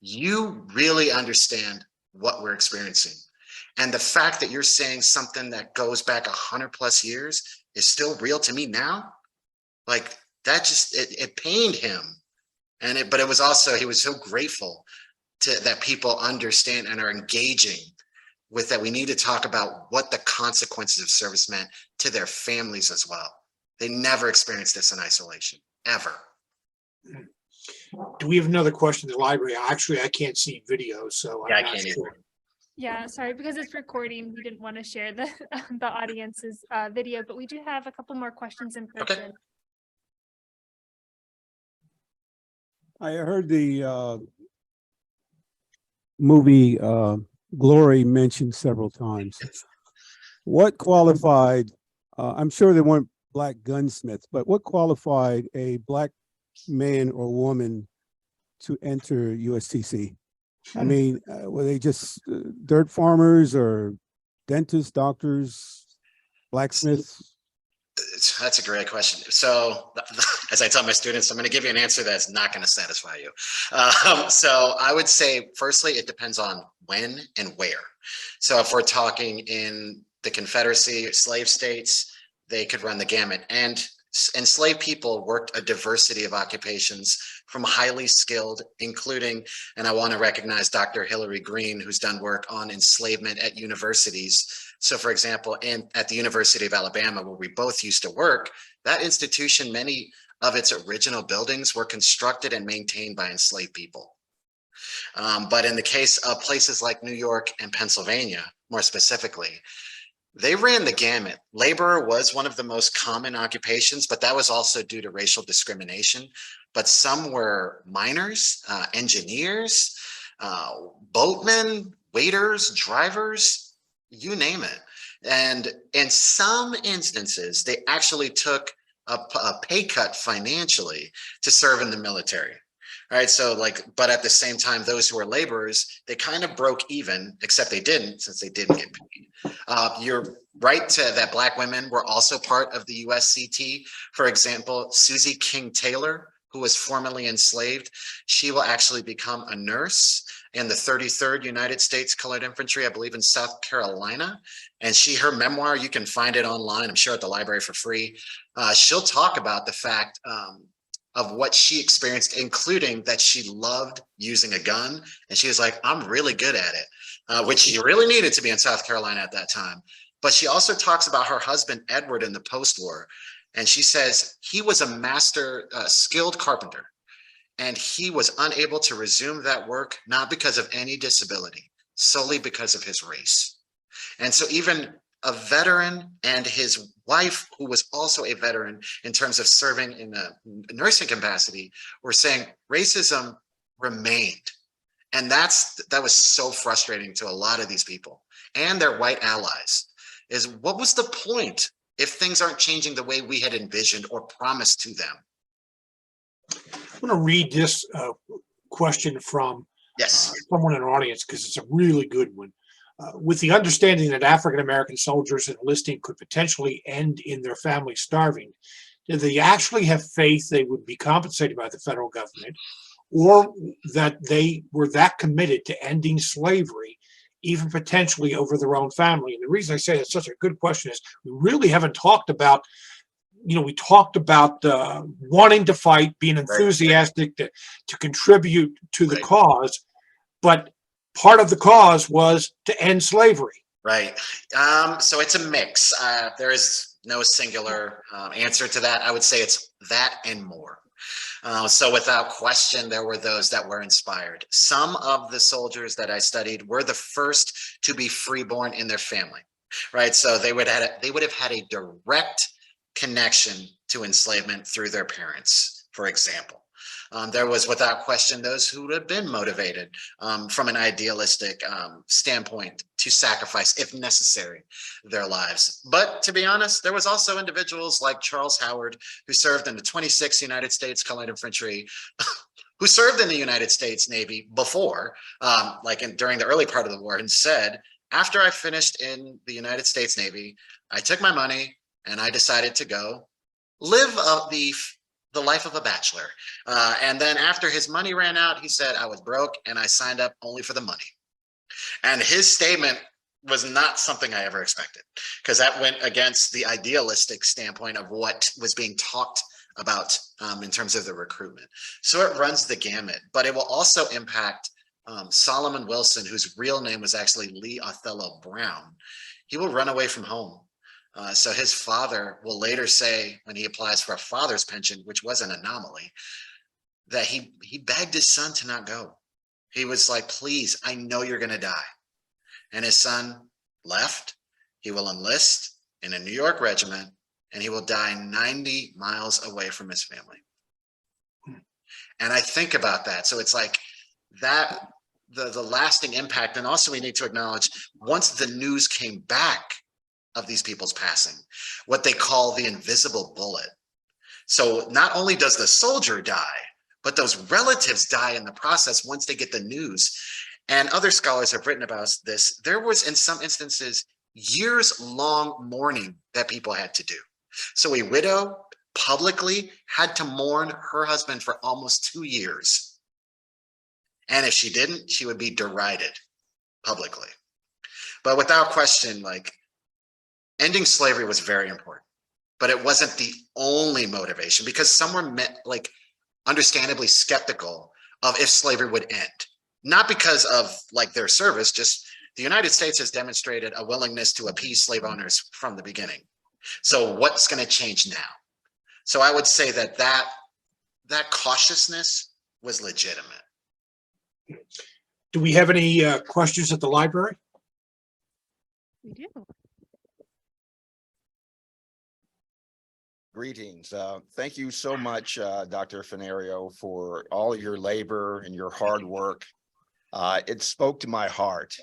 You really understand what we're experiencing. And the fact that you're saying something that goes back 100+ years is still real to me now. Like, that just, it pained him. But it was also, he was so grateful that people understand and are engaging with that. We need to talk about what the consequences of service meant to their families as well. They never experienced this in isolation, ever. Do we have another question in the library? Actually, I can't see video, so Yeah, I'm I not can't sure. either. Yeah, sorry, because it's recording, we didn't want to share the the audience's video, but we do have a couple more questions in Okay. person. I heard the movie Glory mentioned several times. What qualified, I'm sure there weren't black gunsmiths, but what qualified a black man or woman to enter USTC? I mean, were they just dirt farmers or dentists, doctors, blacksmiths? That's a great question. So as I tell my students, I'm going to give you an answer that's not going to satisfy you. So I would say, firstly, it depends on when and where. So if we're talking in the Confederacy, slave states, they could run the gamut. And enslaved people worked a diversity of occupations, from highly skilled, including, and I want to recognize Dr. Hillary Green, who's done work on enslavement at universities. So for example, at the University of Alabama, where we both used to work, that institution, many of its original buildings were constructed and maintained by enslaved people. But in the case of places like New York and Pennsylvania, more specifically, they ran the gamut. Labor was one of the most common occupations, but that was also due to racial discrimination. But some were miners, engineers, boatmen, waiters, drivers, you name it. And in some instances, they actually took a pay cut financially to serve in the military. All right, so but at the same time, those who were laborers, they kind of broke even, except they didn't, since they didn't get paid. You're right that Black women were also part of the USCT. For example, Susie King Taylor, who was formerly enslaved, she will actually become a nurse in the 33rd United States Colored Infantry, I believe in South Carolina. And her memoir, you can find it online, I'm sure at the library for free. She'll talk about the fact of what she experienced, including that she loved using a gun. And she was like, I'm really good at it, which she really needed to be in South Carolina at that time. But she also talks about her husband, Edward, in the post-war. And she says he was a master, skilled carpenter. And he was unable to resume that work, not because of any disability, solely because of his race. And so even a veteran and his wife, who was also a veteran in terms of serving in a nursing capacity, were saying racism remained. And that was so frustrating to a lot of these people and their white allies, is what was the point if things aren't changing the way we had envisioned or promised to them? I'm going to read this question from Yes. someone in the audience because it's a really good one. With the understanding that African-American soldiers enlisting could potentially end in their families starving, did they actually have faith they would be compensated by the federal government, or that they were that committed to ending slavery, even potentially over their own family? And the reason I say that's such a good question is we really haven't talked about, we talked about wanting to fight, being enthusiastic to contribute to the cause, but part of the cause was to end slavery. Right. So it's a mix. There is no singular answer to that. I would say it's that and more. So without question, there were those that were inspired. Some of the soldiers that I studied were the first to be freeborn in their family, right? So they would have had a direct connection to enslavement through their parents, for example. There was, without question, those who would have been motivated from an idealistic standpoint to sacrifice, if necessary, their lives. But to be honest, there was also individuals like Charles Howard, who served in the 26th United States Colored Infantry, who served in the United States Navy before, during the early part of the war, and said, after I finished in the United States Navy, I took my money and I decided to go live the life of a bachelor. And then after his money ran out, he said, I was broke and I signed up only for the money. And his statement was not something I ever expected, because that went against the idealistic standpoint of what was being talked about in terms of the recruitment. So it runs the gamut, but it will also impact Solomon Wilson, whose real name was actually Lee Othello Brown. He will run away from home. So his father will later say, when he applies for a father's pension, which was an anomaly, that he begged his son to not go. He was like, please, I know you're going to die. And his son left. He will enlist in a New York regiment, and he will die 90 miles away from his family. And I think about that. So it's like that, the lasting impact. And also we need to acknowledge, once the news came back of these people's passing, what they call the invisible bullet. So not only does the soldier die, but those relatives die in the process once they get the news. And other scholars have written about this. There was, in some instances, years-long mourning that people had to do. So a widow publicly had to mourn her husband for almost 2 years. And if she didn't, she would be derided publicly. But without question, ending slavery was very important, but it wasn't the only motivation, because some were understandably skeptical of if slavery would end. Not because of their service, just the United States has demonstrated a willingness to appease slave owners from the beginning. So what's going to change now? So I would say that cautiousness was legitimate. Do we have any questions at the library? We do. Greetings. Thank you so much, Dr. Finero, for all of your labor and your hard work. It spoke to my heart.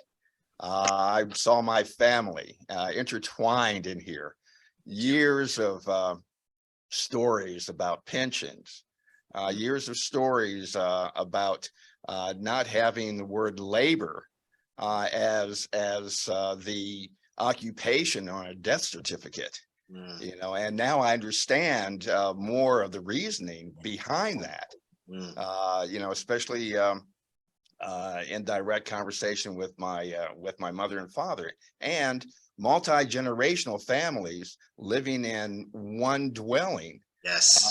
I saw my family intertwined in here. Years of stories about pensions, years of stories about not having the word labor as the occupation on a death certificate. And now I understand more of the reasoning behind that. Especially in direct conversation with my mother and father, and multi-generational families living in one dwelling Yes.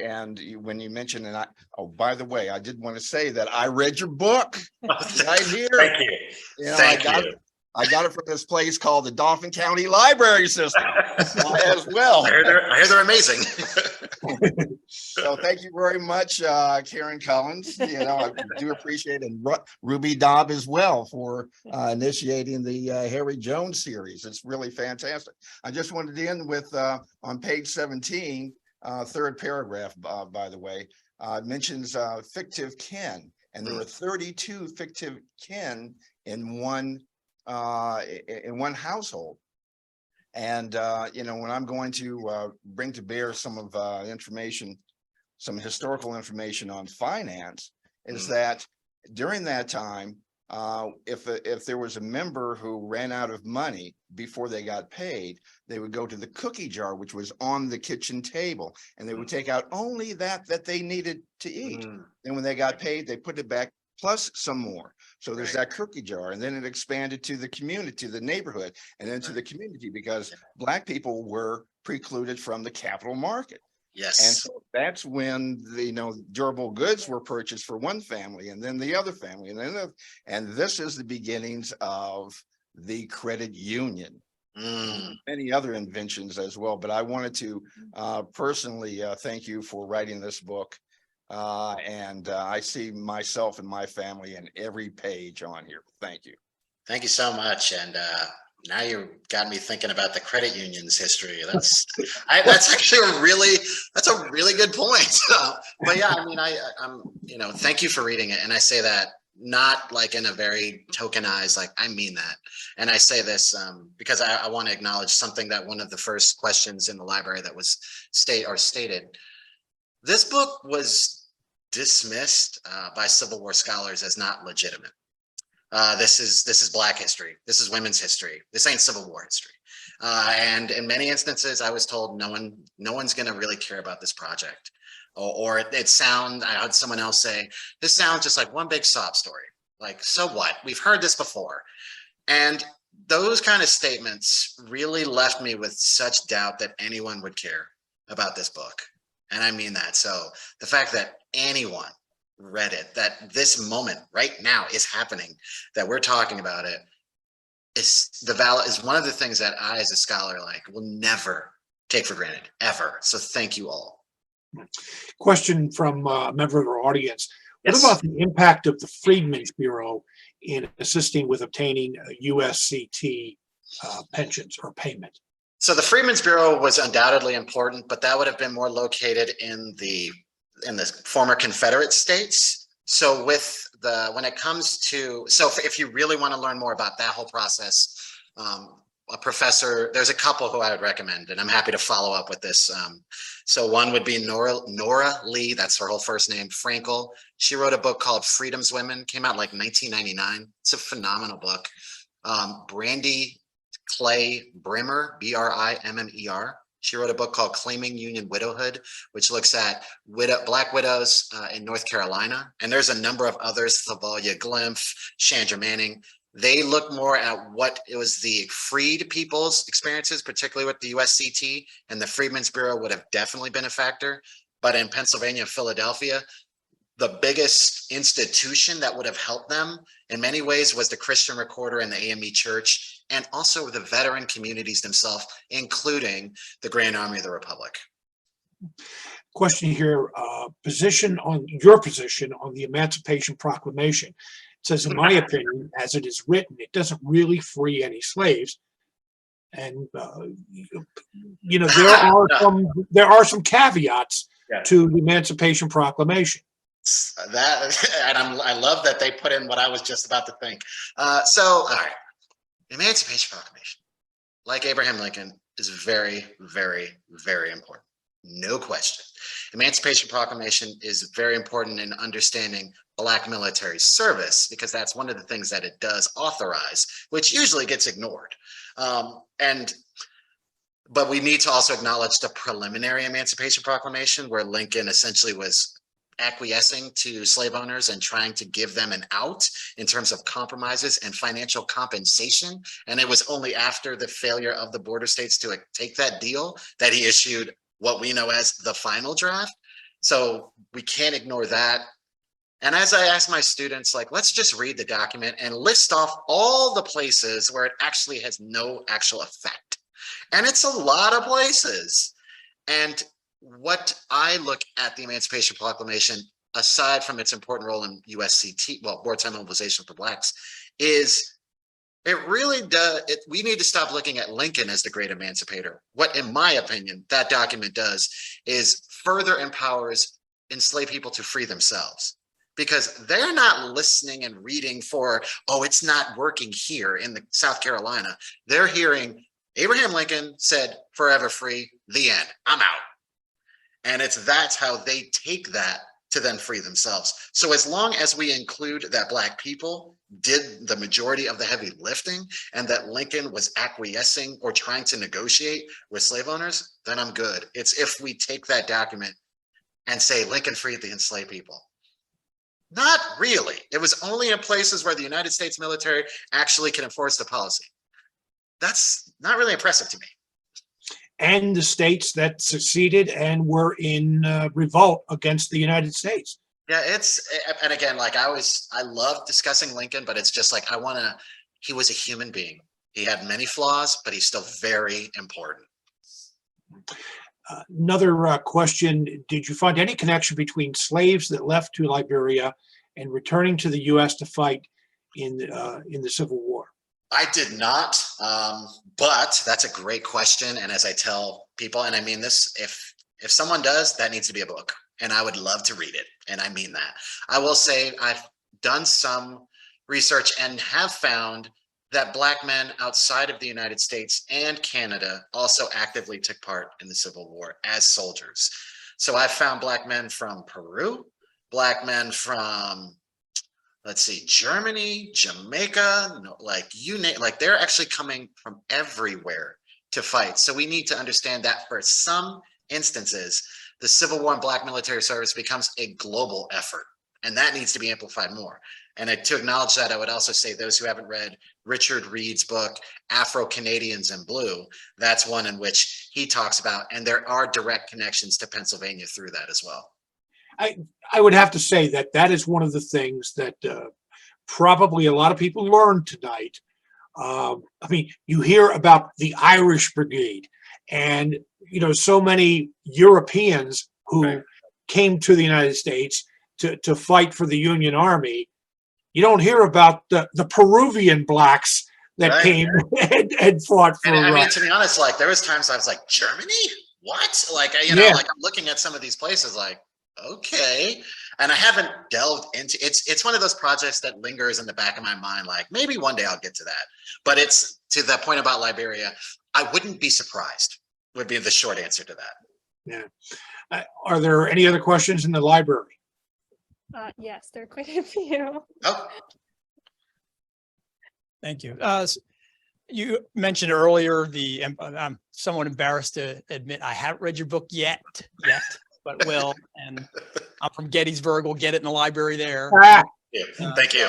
And when you mentioned, and oh, by the way, I did want to say that I read your book right here. Thank you. You know, Thank you. I got it from this place called the Dauphin County Library System as well. I hear they're amazing. So thank you very much, Karen Collins. You know, I do appreciate it. And Ruby Dobb as well for initiating the Harry Jones series. It's really fantastic. I just wanted to end with on page 17, third paragraph, by the way, mentions fictive kin. And there were 32 fictive kin in one household. And, you know, when I'm going to bring to bear some of information, some historical information on finance, is that during that time, if there was a member who ran out of money before they got paid, they would go to the cookie jar, which was on the kitchen table, and they would take out only that they needed to eat. And when they got paid, they put it back plus some more. So there's that cookie jar, and then it expanded to the community, to the neighborhood, and then to the community, because Black people were precluded from the capital market. Yes. And so that's when the, you know, durable goods were purchased for one family, and then the other family, and then and this is the beginnings of the credit union. Many other inventions as well. But I wanted to personally thank you for writing this book. And I see myself and my family in every page on here. Thank you. Thank you so much. And now you got me thinking about the credit union's history. That's actually a really good point. But yeah, I mean, I'm, you know, thank you for reading it. And I say that not like in a very tokenized, like, I mean that. And I say this because I want to acknowledge something that one of the first questions in the library that was stated. This book was dismissed by Civil War scholars as not legitimate. This is Black history. This is women's history. This ain't Civil War history. And in many instances, I was told no one's going to really care about this project. Or I heard someone else say, this sounds just like one big sob story. Like, so what? We've heard this before. And those kind of statements really left me with such doubt that anyone would care about this book. And I mean that. So the fact that anyone read it, that this moment right now is happening, that we're talking about it, is one of the things that I, as a scholar, will never take for granted, ever. So thank you all. Question from a member of our audience. Yes. What about the impact of the Freedmen's Bureau in assisting with obtaining USCT pensions or payment? So the Freedmen's Bureau was undoubtedly important, but that would have been more located in the former Confederate states. So when it comes to, if you really want to learn more about that whole process, a professor, there's a couple who I would recommend, and I'm happy to follow up with this. So one would be Nora Lee, that's her whole first name, Frankel. She wrote a book called Freedom's Women, came out 1999. It's a phenomenal book. Brandy Clay Brimmer, Brimmer. She wrote a book called Claiming Union Widowhood, which looks at Black widows in North Carolina. And there's a number of others, Thavalia Glimpf, Chandra Manning. They look more at what it was the freed people's experiences, particularly with the USCT, and the Freedmen's Bureau would have definitely been a factor. But in Pennsylvania and Philadelphia, the biggest institution that would have helped them in many ways was the Christian Recorder and the AME Church, and also the veteran communities themselves, including the Grand Army of the Republic. Question here, position on your position on the Emancipation Proclamation. It says, in my opinion, as it is written, it doesn't really free any slaves. And, you know, there are some caveats to the Emancipation Proclamation. I love that they put in what I was just about to think. All right, Emancipation Proclamation, like Abraham Lincoln, is very, very, very important. No question. Emancipation Proclamation is very important in understanding Black military service, because that's one of the things that it does authorize, which usually gets ignored. But we need to also acknowledge the preliminary Emancipation Proclamation, where Lincoln essentially was acquiescing to slave owners and trying to give them an out in terms of compromises and financial compensation. And it was only after the failure of the border states to take that deal that he issued what we know as the final draft. So we can't ignore that. And as I ask my students, like, let's just read the document and list off all the places where it actually has no actual effect. And it's a lot of places. And what I look at the Emancipation Proclamation, aside from its important role in USCT, well, wartime mobilization for Blacks, is it really does, we need to stop looking at Lincoln as the great emancipator. What, in my opinion, that document does is further empowers enslaved people to free themselves. Because they're not listening and reading for, oh, it's not working here in the South Carolina. They're hearing Abraham Lincoln said, forever free, the end, I'm out. And that's how they take that to then free themselves. So as long as we include that Black people did the majority of the heavy lifting and that Lincoln was acquiescing or trying to negotiate with slave owners, then I'm good. It's if we take that document and say Lincoln freed the enslaved people. Not really. It was only in places where the United States military actually can enforce the policy. That's not really impressive to me. And the states that succeeded and were in revolt against the United States. Yeah, and again, like I love discussing Lincoln, but it's just like, he was a human being. He had many flaws, but he's still very important. Another question, did you find any connection between slaves that left to Liberia and returning to the U.S. to fight in the Civil War? I did not, but that's a great question. And as I tell people, and I mean this, if someone does, that needs to be a book, and I would love to read it. And I mean that. I will say I've done some research and have found that Black men outside of the United States and Canada also actively took part in the Civil War as soldiers. So I found Black men from Peru, Black men from, let's see, Germany, Jamaica, like you name, like they're actually coming from everywhere to fight. So we need to understand that for some instances, the Civil War and Black military service becomes a global effort, and that needs to be amplified more. And to acknowledge that, I would also say those who haven't read Richard Reed's book, Afro-Canadians in Blue, that's one in which he talks about, and there are direct connections to Pennsylvania through that as well. I would have to say that is one of the things that probably a lot of people learned tonight. I mean, you hear about the Irish Brigade and, so many Europeans who came to the United States to fight for the Union Army. You don't hear about the Peruvian Blacks that came and fought for. And I mean, to be honest, like there was times I was like, Germany? What? Like, like I'm looking at some of these places like, okay. And I haven't delved into it's one of those projects that lingers in the back of my mind, like maybe one day I'll get to that. But it's to that point about Liberia, I wouldn't be surprised, would be the short answer to that. Yeah. Are there any other questions in the library? Yes, there are quite a few. Oh, Thank you. You mentioned earlier I'm somewhat embarrassed to admit I haven't read your book yet, but will. And I'm from Gettysburg. We'll get it in the library there. Thank you.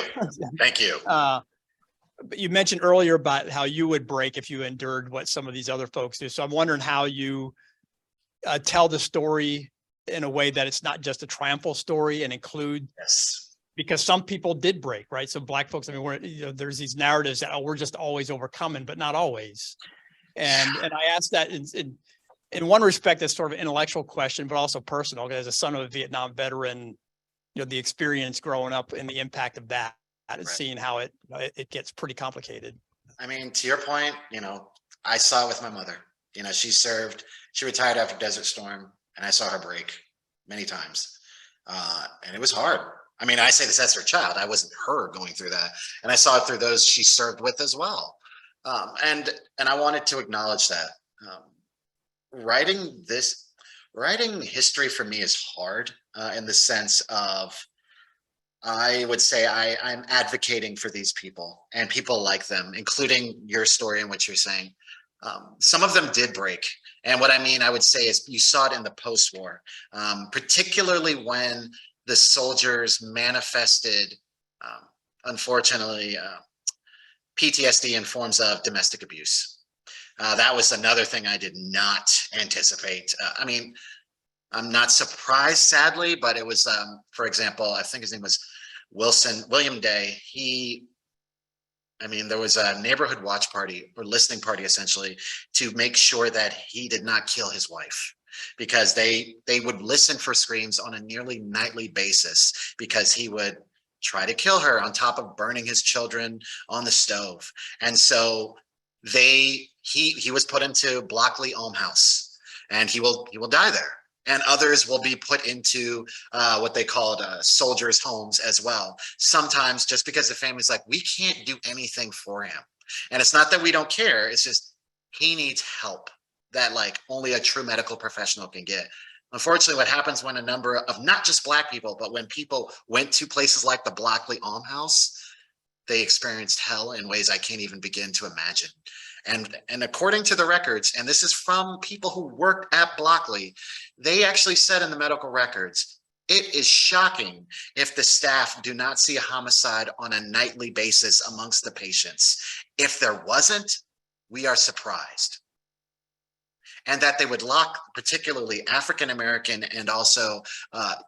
Thank you. But you mentioned earlier about how you would break if you endured what some of these other folks do. So I'm wondering how you tell the story in a way that it's not just a triumphal story and include, because some people did break, right? So Black folks, I mean, there's these narratives that we're just always overcoming, but not always. And I asked that in one respect, it's sort of an intellectual question, but also personal, because as a son of a Vietnam veteran, the experience growing up and the impact of that, seeing how it gets pretty complicated. I mean, to your point, I saw it with my mother. She retired after Desert Storm, and I saw her break many times. And it was hard. I mean, I say this as her child. I wasn't her going through that. And I saw it through those she served with as well. And I wanted to acknowledge that. Writing history for me is hard in the sense of, I would say I'm advocating for these people and people like them, including your story and what you're saying. Some of them did break. And what I mean, I would say is you saw it in the post-war, particularly when the soldiers manifested, unfortunately, PTSD in forms of domestic abuse. That was another thing I did not anticipate. I mean, I'm not surprised, sadly, but it was, for example, I think his name was William Day. There was a neighborhood watch party or listening party essentially to make sure that he did not kill his wife, because they would listen for screams on a nearly nightly basis because he would try to kill her on top of burning his children on the stove. And so he was put into Blockley Almhouse, and he will die there. And others will be put into what they called soldiers' homes as well. Sometimes just because the family's like, we can't do anything for him. And it's not that we don't care. It's just he needs help that like only a true medical professional can get. Unfortunately, what happens when a number of not just Black people, but when people went to places like the Blockley Almhouse, they experienced hell in ways I can't even begin to imagine. And according to the records, and this is from people who worked at Blockley, they actually said in the medical records, it is shocking if the staff do not see a homicide on a nightly basis amongst the patients. If there wasn't, we are surprised. And that they would lock particularly African-American and also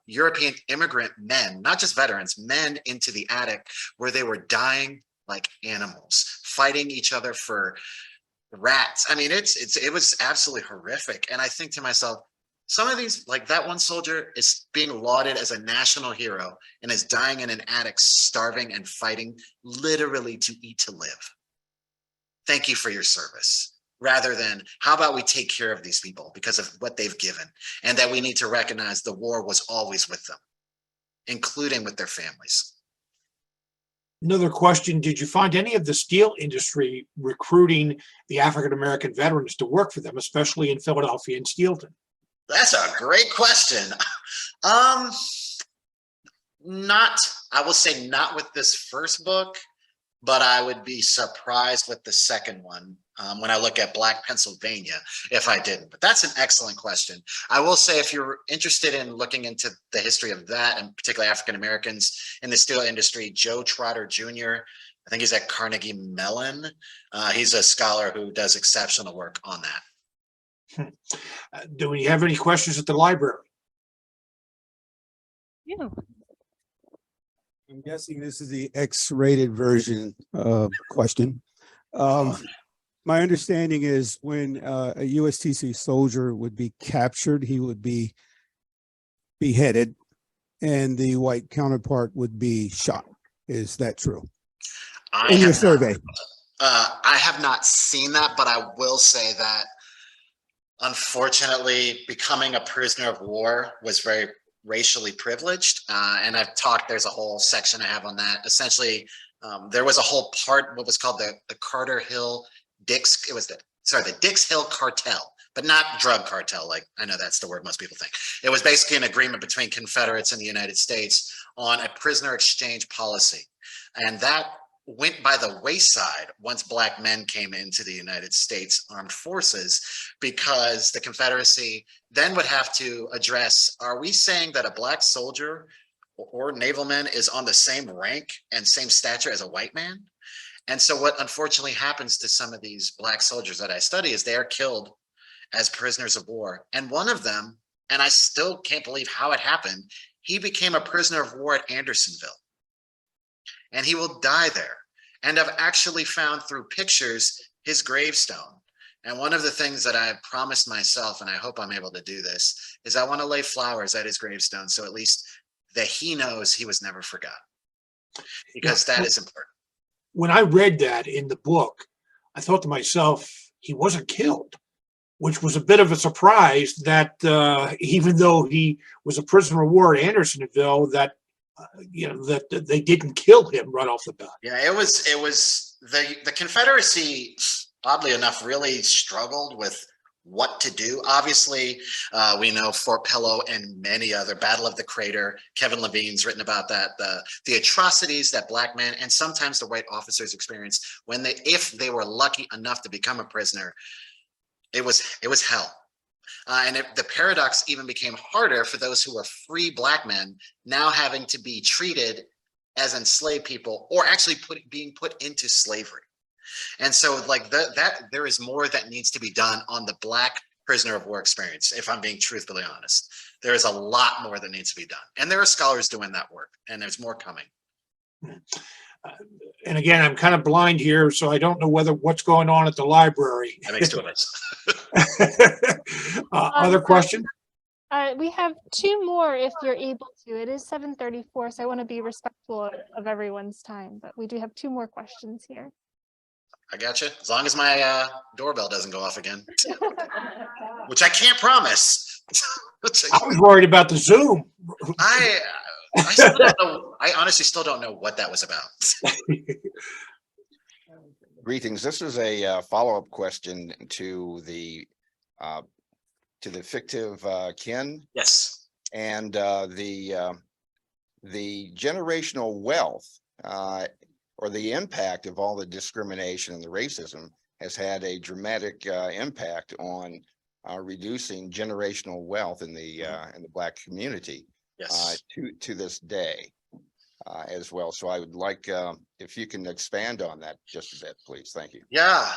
European immigrant men, not just veterans, men into the attic where they were dying like animals, fighting each other for rats. I mean, it was absolutely horrific. And I think to myself, some of these, like that one soldier is being lauded as a national hero and is dying in an attic, starving and fighting literally to eat to live. Thank you for your service. Rather than, how about we take care of these people because of what they've given, and that we need to recognize the war was always with them, including with their families. Another question, did you find any of the steel industry recruiting the African-American veterans to work for them, especially in Philadelphia and Steelton? That's a great question. I will say not with this first book, but I would be surprised with the second one when I look at Black Pennsylvania, if I didn't. But that's an excellent question. I will say, if you're interested in looking into the history of that, and particularly African Americans in the steel industry, Joe Trotter Jr., I think he's at Carnegie Mellon. He's a scholar who does exceptional work on that. Do we have any questions at the library? Yeah. I'm guessing this is the X-rated version question. My understanding is when a USTC soldier would be captured, he would be beheaded and the white counterpart would be shot. Is that true? In your survey? I have not seen that, but I will say that unfortunately, becoming a prisoner of war was very racially privileged. And there's a whole section I have on that. Essentially, there was a whole part, what was called the Carter Hill Dix, the Dix Hill Cartel, but not drug cartel. Like, I know that's the word most people think. It was basically an agreement between Confederates and the United States on a prisoner exchange policy. And that went by the wayside once Black men came into the United States Armed Forces, because the Confederacy then would have to address, are we saying that a Black soldier or naval man is on the same rank and same stature as a white man? And so what unfortunately happens to some of these Black soldiers that I study is they are killed as prisoners of war. And one of them, and I still can't believe how it happened, he became a prisoner of war at Andersonville. And he will die there. And I've actually found through pictures his gravestone. And one of the things that I promised myself, and I hope I'm able to do this, is I want to lay flowers at his gravestone, so at least that he knows he was never forgotten, because that is important. When I read that in the book, I thought to myself, he wasn't killed, which was a bit of a surprise, that even though he was a prisoner of war at Andersonville, that that they didn't kill him right off the bat. Yeah, it was the Confederacy, oddly enough, really struggled with what to do. Obviously, we know Fort Pillow and many other, Battle of the Crater. Kevin Levine's written about that, the atrocities that Black men and sometimes the white officers experienced when if they were lucky enough to become a prisoner. It was hell. And the paradox even became harder for those who were free Black men now having to be treated as enslaved people, or actually being put into slavery. And so like that there is more that needs to be done on the Black prisoner of war experience, if I'm being truthfully honest. There is a lot more that needs to be done. And there are scholars doing that work, and there's more coming. And again, I'm kind of blind here, so I don't know what's going on at the library. That makes two of us. Other question? We have two more if you're able to. It is 7:34, so I want to be respectful of everyone's time, but we do have two more questions here. I got you. As long as my doorbell doesn't go off again, which I can't promise. I was worried about the Zoom. I still don't know. I honestly still don't know what that was about. Greetings. This is a follow-up question to the fictive kin Yes. and the generational wealth or the impact of all the discrimination and the racism has had a dramatic impact on reducing generational wealth in the Black community Yes. to this day as well. So I would like if you can expand on that just a bit, please. Thank you. Yeah.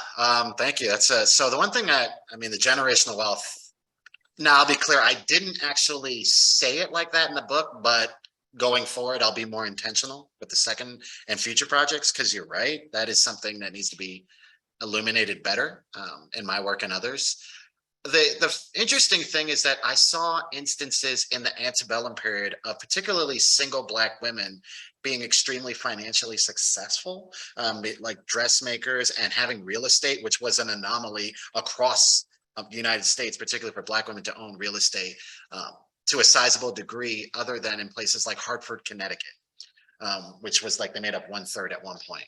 Thank you. That's so the one thing the generational wealth. Now I'll be clear. I didn't actually say it like that in the book, but going forward, I'll be more intentional with the second and future projects, because you're right. That is something that needs to be illuminated better in my work and others. The interesting thing is that I saw instances in the antebellum period of particularly single Black women being extremely financially successful, like dressmakers and having real estate, which was an anomaly across the United States, particularly for Black women to own real estate to a sizable degree, other than in places like Hartford, Connecticut, which was like they made up 1/3 at one point.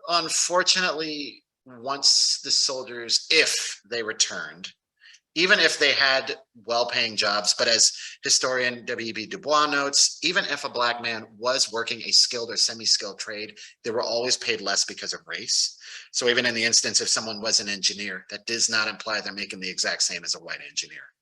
Unfortunately, once the soldiers, if they returned, even if they had well-paying jobs, but as historian W.E.B. Du Bois notes, even if a Black man was working a skilled or semi-skilled trade, they were always paid less because of race. So even in the instance, if someone was an engineer, that does not imply they're making the exact same as a white engineer.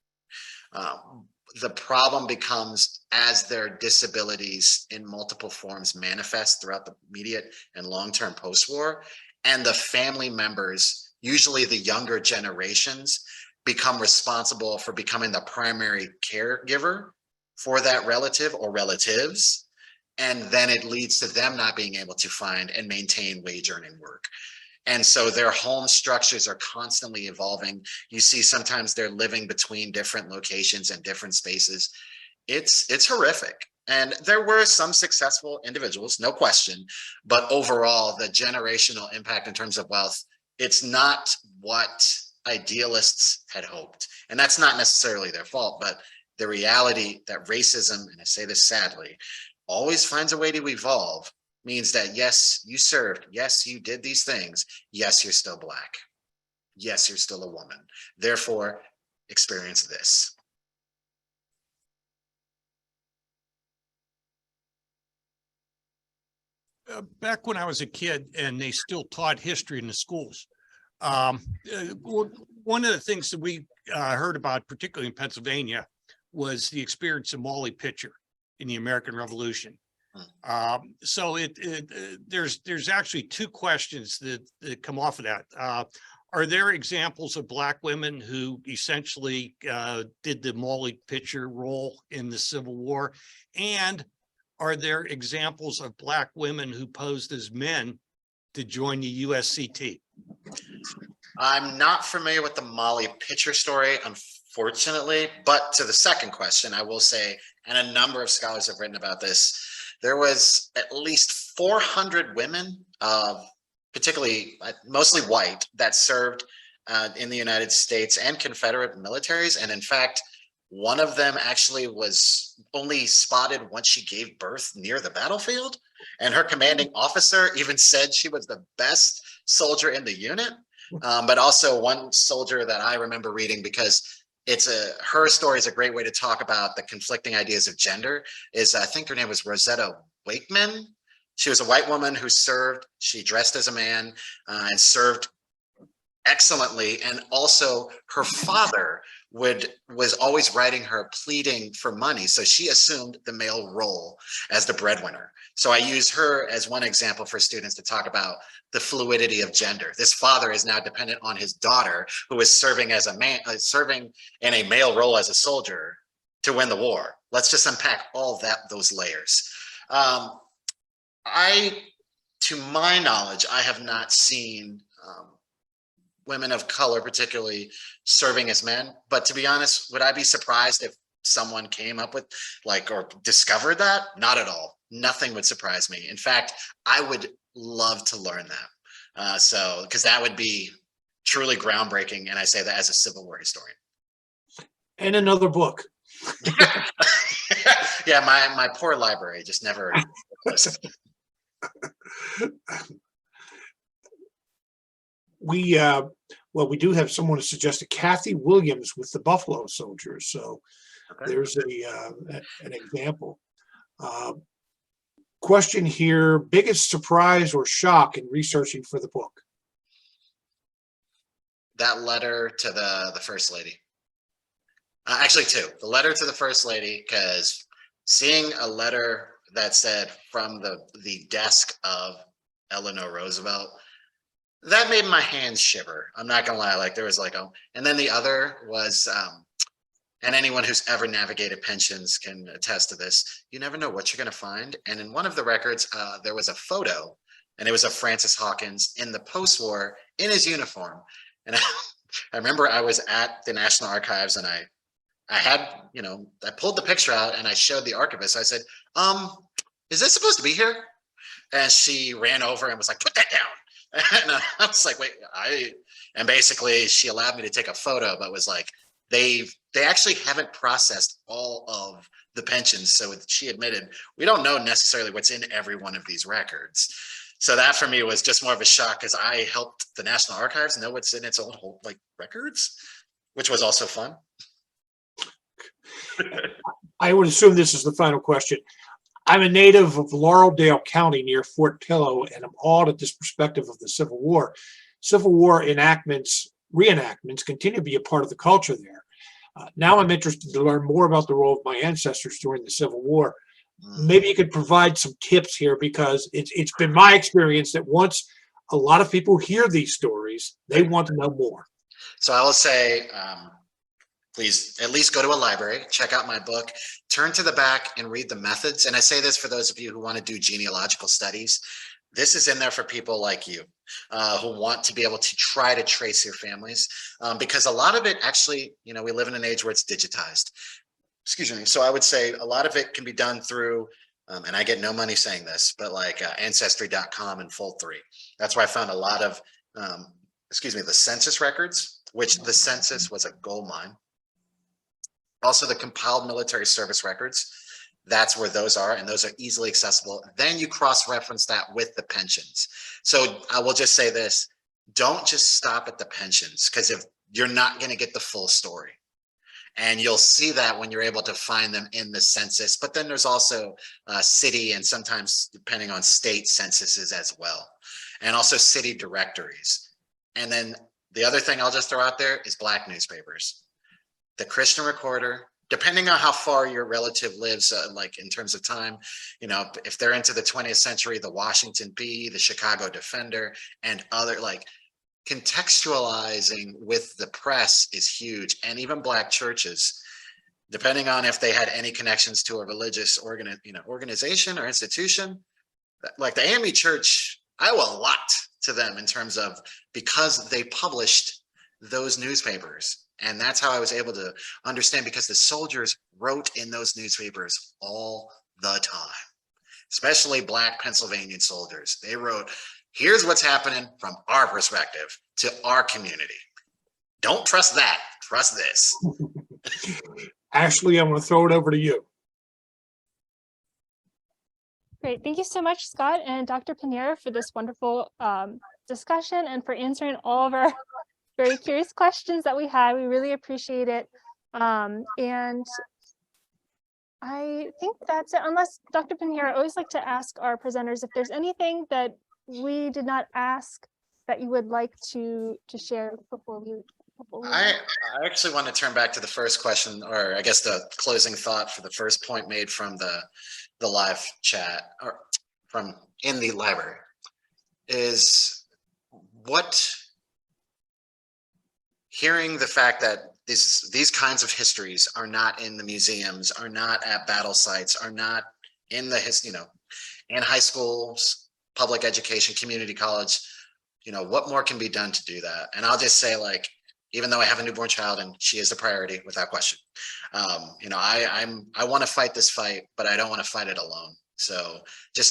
The problem becomes as their disabilities in multiple forms manifest throughout the immediate and long-term post-war, and the family members, usually the younger generations, become responsible for becoming the primary caregiver for that relative or relatives. And then it leads to them not being able to find and maintain wage earning work. And so their home structures are constantly evolving. You see sometimes they're living between different locations and different spaces. It's horrific. And there were some successful individuals, no question, but overall the generational impact in terms of wealth, it's not what idealists had hoped. And that's not necessarily their fault, but the reality that racism, and I say this sadly, always finds a way to evolve, means that yes, you served, yes, you did these things, yes, you're still Black, yes, you're still a woman, therefore experience this. Back when I was a kid and they still taught history in the schools, one of the things that we heard about, particularly in Pennsylvania, was the experience of Molly Pitcher in the American Revolution. So there's actually two questions that come off of that. Are there examples of Black women who essentially did the Molly Pitcher role in the Civil War? And are there examples of Black women who posed as men to join the USCT? I'm not familiar with the Molly Pitcher story, unfortunately, but to the second question, I will say, and a number of scholars have written about this, there was at least 400 women, particularly mostly white, that served in the United States and Confederate militaries. And in fact, one of them actually was only spotted once she gave birth near the battlefield. And her commanding officer even said she was the best soldier in the unit. But also one soldier that I remember reading, because her story is a great way to talk about the conflicting ideas of gender, is I think her name was Rosetta Wakeman. She was a white woman who served, she dressed as a man and served excellently, and also her father was always writing her pleading for money, so she assumed the male role as the breadwinner. So I use her as one example for students to talk about the fluidity of gender. This father is now dependent on his daughter, who is serving as a man, serving in a male role as a soldier to win the war. Let's just unpack all those layers. To my knowledge, I have not seen women of color particularly serving as men, but to be honest, would I be surprised if someone came up with or discovered that? Not at all. Nothing would surprise me. In fact, I would love to learn that. Because that would be truly groundbreaking, and I say that as a Civil War historian. And another book. Yeah, my poor library just never. We do have someone who suggested Kathy Williams with the Buffalo Soldiers. So there's an example. Question here: biggest surprise or shock in researching for the book? That letter to the First Lady. Actually, two. The letter to the First Lady, because seeing a letter that said from the desk of Eleanor Roosevelt, that made my hands shiver. I'm not gonna lie. There was and then the other was, and anyone who's ever navigated pensions can attest to this. You never know what you're gonna find. And in one of the records, there was a photo, and it was of Francis Hawkins in the post-war in his uniform. And I remember I was at the National Archives, and I had, I pulled the picture out and I showed the archivist. I said, is this supposed to be here? And she ran over and was like, put that down. And I was like, wait, and basically she allowed me to take a photo, but was like, they actually haven't processed all of the pensions. So she admitted, we don't know necessarily what's in every one of these records. So that for me was just more of a shock, because I helped the National Archives know what's in its own whole records, which was also fun. I would assume this is the final question. I'm a native of Laureldale County near Fort Pillow, and I'm awed at this perspective of the Civil War. Civil War reenactments continue to be a part of the culture there. Now I'm interested to learn more about the role of my ancestors during the Civil War. Maybe you could provide some tips here, because it's been my experience that once a lot of people hear these stories, they want to know more. So I will say, please at least go to a library, check out my book, turn to the back and read the methods. And I say this for those of you who want to do genealogical studies. This is in there for people like you who want to be able to try to trace your families, because a lot of it actually, we live in an age where it's digitized. Excuse me. So I would say a lot of it can be done through, and I get no money saying this, but ancestry.com and Fold3. That's where I found a lot of, the census records, which the census was a gold mine. Also the compiled military service records. That's where those are, and those are easily accessible. Then you cross-reference that with the pensions. So I will just say this, don't just stop at the pensions, because if you're not going to get the full story. And you'll see that when you're able to find them in the census. But then there's also city, and sometimes depending on state censuses as well. And also city directories. And then the other thing I'll just throw out there is Black newspapers. The Christian Recorder, depending on how far your relative lives, in terms of time, if they're into the 20th century, the Washington Bee, the Chicago Defender, and other contextualizing with the press is huge. And even Black churches, depending on if they had any connections to a religious organization or institution, like the AME Church, I owe a lot to them in terms of, because they published those newspapers. And that's how I was able to understand, because the soldiers wrote in those newspapers all the time, especially Black Pennsylvania soldiers. They wrote, here's what's happening from our perspective to our community. Don't trust that, trust this. Ashley, I'm going to throw it over to you. Great. Thank you so much, Scott and Dr. Pinheiro, for this wonderful discussion and for answering all of our very curious questions that we had. We really appreciate it. And I think that's it, unless Dr. Pinheiro, I always like to ask our presenters if there's anything that we did not ask that you would like to share before we I actually want to turn back to the first question, or I guess the closing thought for the first point made from the live chat, or from in the library, is what, hearing the fact that these kinds of histories are not in the museums, are not at battle sites, are not in the in high schools, public education, community college, what more can be done to do that? And I'll just say, like, even though I have a newborn child and she is a priority without question, I want to fight this fight, but I don't want to fight it alone. So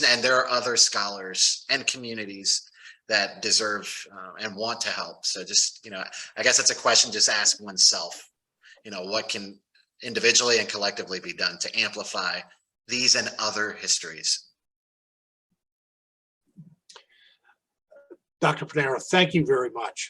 and there are other scholars and communities that deserve and want to help. So just, I guess that's a question, just ask oneself, what can individually and collectively be done to amplify these and other histories. Dr. Pinheiro, thank you very much.